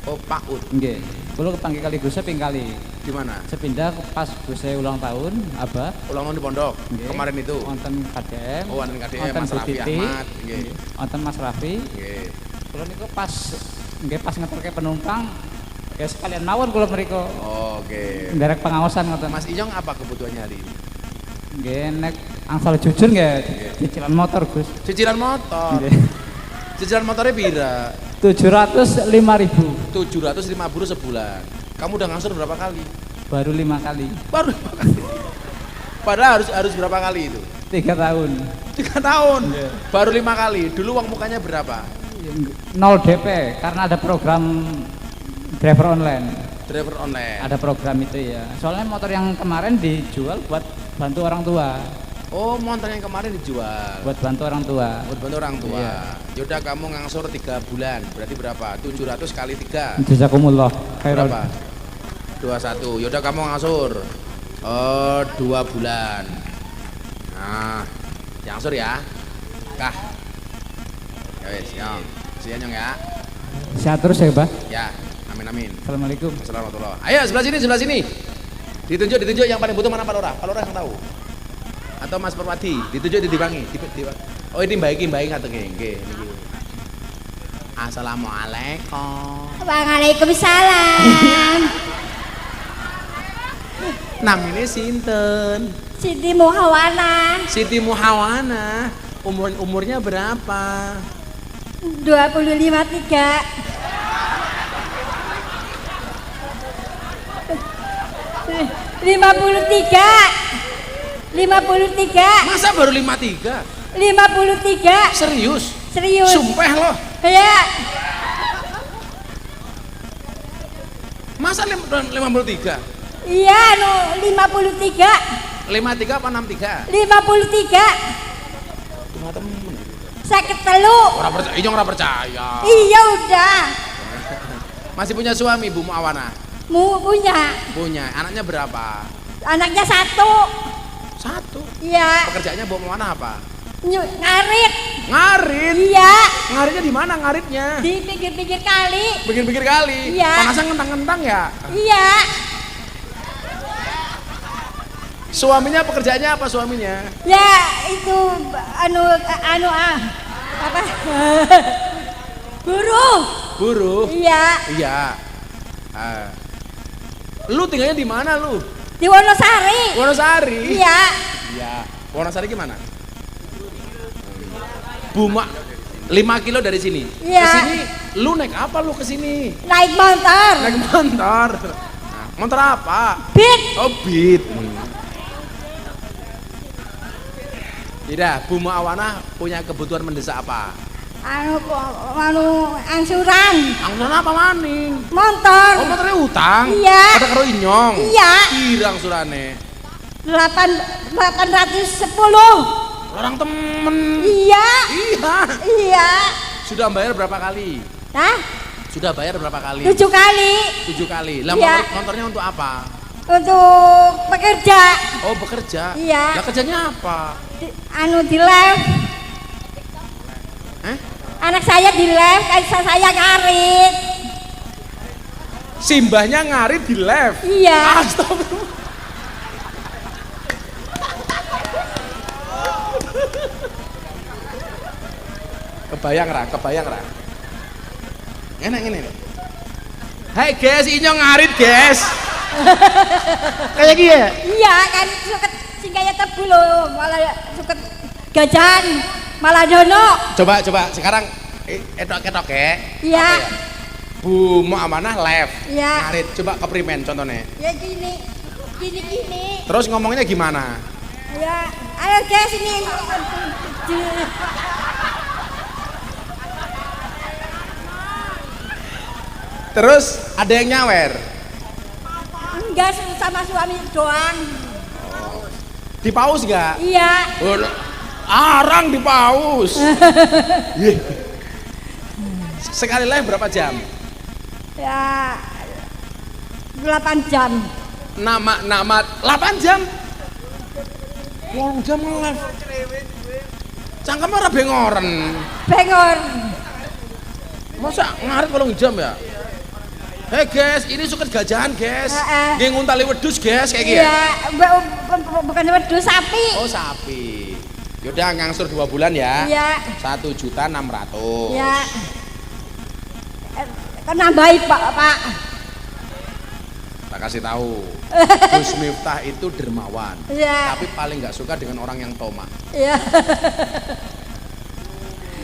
Oh, PAUD. Nggih. Kula kepanggil kali Gus ping kali. Di mana? Sepindah pas Gus ulang tahun, Abah. Ulang tahun di pondok. Nggih. Kemarin itu. Wonten KDM. Oh, wonten KDM, wonten Mas Bu Raffi Titi, Ahmad. Nggih. Wonten Mas Raffi. Nggih. Kula niku pas ngeterke penumpang ya sekalian mawon kula mriku. Oke. Nderek pengawasan ngoten. Mas Inyong apa kebutuhannya hari ini? Nggih nek angsal jujur nggih cicilan motor Gus. Cicilan motor. Nggih. Cicilan motornya pira? 705.000. 750 sebulan. Kamu udah ngangsur berapa kali? Baru 5 kali. Baru 5 kali. Padahal harus berapa kali itu? 3 tahun. 3 tahun. Baru 5 kali. Dulu uang mukanya berapa? 0 DP karena ada program driver online. Driver online. Ada program itu ya. Soalnya motor yang kemarin dijual buat bantu orang tua. Oh, motor yang kemarin dijual. Buat bantu orang tua. Buat bantu orang tua. Iya. Yaudah kamu ngangsur 3 bulan. Berarti berapa? 700 kali 3. Jazakumullah khairan. Berapa? 21. Yaudah kamu ngangsur 2 bulan. Nah, ngangsur ya. Kah. Ya wes, Nyong. Sian Nyong ya. Sehat terus ya, Bah. Ya, amin. Assalamualaikum. Assalamualaikum. Ayo sebelah sini. Ditunjuk yang paling butuh mana Pak Lurah? Pak Lurah yang tahu. Atau Mas Perwati, ditunjuk dibangi. Oh ini Mbak Iki ngatur nggih. Assalamualaikum. Waalaikumsalam. Namanya sinten? Siti Muhawana, Siti Muhawana. Umurnya berapa? 25-3. Lima puluh tiga. Masa baru 53? 53. Serius? Serius. Sumpah loh. Ya. Masa 53? Iya, 53. 53 apa 63? 53. Cuma temen. Sakit telu. Orang percaya, Inyong orang percaya. Iya udah. Masih punya suami Bu Muawana? Punya. Punya. Anaknya berapa? Anaknya 1. 1. Iya. Pekerjaannya Bu Muawana apa? Ngarit. Ngarit. Iya. Ngaritnya di mana ngaritnya? Di pinggir-pinggir kali. Pikir-pikir kali. Iya. Panasnya ngentang-ngentang ya? Iya. Suaminya pekerjaannya apa suaminya? Ya itu apa? Buruh. Buruh. Iya. Iya. Lu tinggalnya di mana lu? Di Wonosari. Wonosari. Iya. Iya. Wonosari gimana? Buma 5 kilo dari sini. Iya. Kesini lu naik apa lu kesini? Naik motor. Naik motor. Nah, motor apa? Beat. Oh Beat. Tidak, Bu Muawanah punya kebutuhan mendesak apa? Angsuran. Angsuran apa maning? Motor. Oh motornya utang? Iya. Ada karo inyong? Iya. Kira angsurannya? 810. Orang temen. Iya. Iya. Iya. Sudah bayar berapa kali? Hah? Sudah bayar berapa kali? 7 kali. 7 kali. Lah Iya. motornya untuk apa? Untuk bekerja. Oh bekerja. Iya. Lah kerjanya apa? Di lab. Eh? Anak saya di lab, saya ngarit. Simbahnya ngarit di live. Iya. Astagfirullah. Kebayang ra? Enak ini. Hai guys, ini ngarit guys. Kayak gini ya? Iya kan suket singgahnya tebu loh, malah suket gajan, malah dono. Coba sekarang etok ya. Iya. Apa ya? Bu Muawanah live. Iya. Ngarit, coba keprimen contohnya. Ya gini. Terus ngomongnya gimana? Ya, ayo guys ini. Terus ada yang nyawer. Enggak sama suami doang. Di paus gak? Iya. Oh, arang di paus. Ih. Sekali live berapa jam? Ya 8 jam. Nama 8 jam. 8 jam live. Cangkem ora bengoren. Bengor. Masa ngarit 8 jam ya? Hei guys, ini suket gajahan guys. Nggih nguntali wedhus guys kayak gini. Iya, bukan wedhus sapi. Oh sapi. Yaudah ngangsur 2 bulan ya. Iya. 1.600.000. Iya. Kan nambahi Pak. Tak kasih tahu. Gus Miftah itu dermawan. Iya. Tapi paling nggak suka dengan orang yang toma. Iya.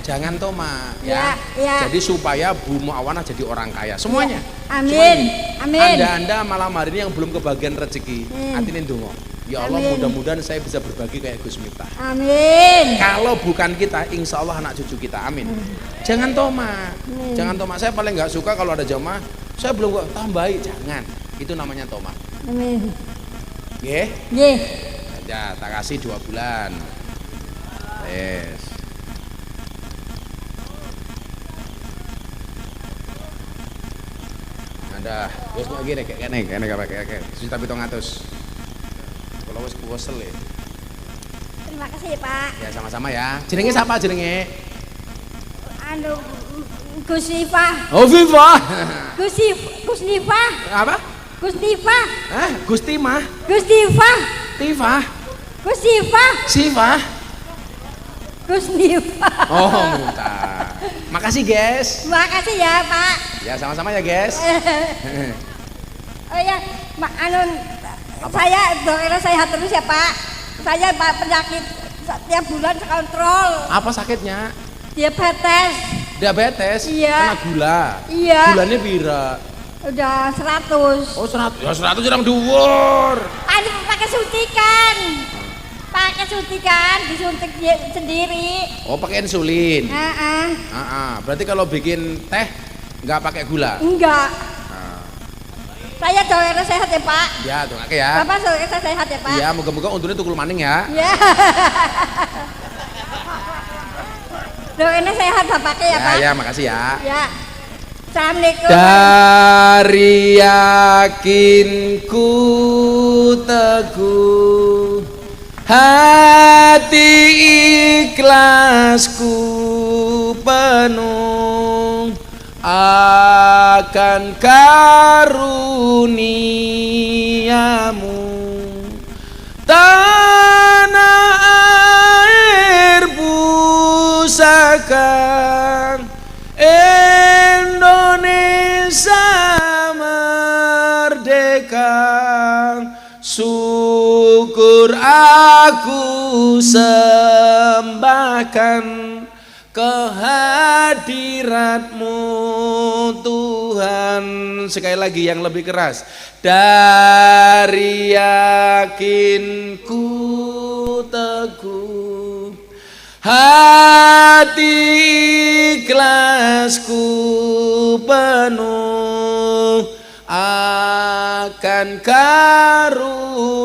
Jangan toma Ya, ya. Jadi supaya Bu Muawanah jadi orang kaya semuanya. Amin. Semuanya. Amin. Anda malam hari ini yang belum kebagian rezeki, atine ndonga. Ya Allah, Amin. mudah-mudahan saya bisa berbagi kayak Gus Miftah. Amin. Kalau bukan kita, insya Allah anak cucu kita. Amin. Jangan toma. Jangan toma. Saya paling nggak suka kalau ada jamaah, saya belum tambahi. Jangan. Itu namanya toma. Amin. Nggih? Nggih. Ya, tak kasih 2 bulan. Yes. Ada, wis mau gini kayak Sudah 700. Kalau wis kuwesel ya. Terima kasih Pak. Ya sama-sama ya. Jenenge siapa jenenge? Gus Nifah. Oh Viva. Gus Nifah. Apa? Gus Nifah. Gusti mah. Gus Nifah. Tifa. Gus Nifah. Siva. Gus Nifah. Oh, minta. Makasih, guys. Makasih ya, Pak. Ya, sama-sama ya, guys. Oh ya, saya doain sehat terus ya, Pak. Saya penyakit setiap bulan kontrol. Apa sakitnya? Diabetes. Diabetes? Iya. Kena gula. Iya. Gulanya pira? Udah 100. Oh, 100. Ya 100 orang dhuwur. Pakai suntikan. Pakai suntikan, disuntik sendiri. Oh, pakai insulin. Heeh. Berarti kalau bikin teh nggak pakai gula? Enggak. Saya doain sehat ya, Pak. Ya, tuh kakek ya. Bapak doain saya sehat ya, Pak. Iya, moga-moga untungnya tukul maning ya. Ya. Doain sehat Bapaknya ya, Pak. Ya, makasih ya. Ya. Assalamualaikum. Dari yakinku teguh, hati ikhlasku penuh akan karuniamu. aku sembahkan kehadiratmu Tuhan. Sekali lagi yang lebih keras. Dari yakinku teguh, hati ikhlasku penuh akan karuniamu.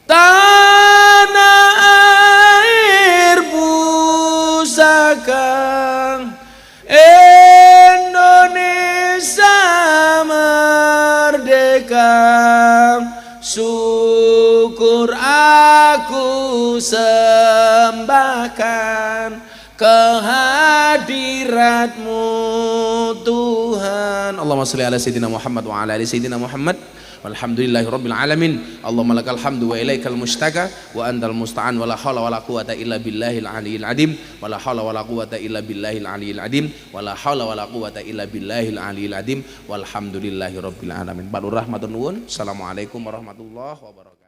Tanah air pusaka Indonesia merdeka, syukur aku sembahkan kehadiratmu Tuhan. Allahumma sholli ala sayyidina Muhammad wa ala ali sayyidina Muhammad. Walhamdulillahi rabbil alamin. Allahumma lakal hamdu wa ilaikal mustaka wa antal musta'an wa la hawla wa la quwata illa billahil aliyyil adim wa la hawla wa la quwata illa billahil aliyyil adim wa la hawla wa la quwata illa billahil aliyyil adim walhamdulillahi rabbil alamin. Balur rahmatun nuwun. Assalamualaikum warahmatullahi wabarakatuh.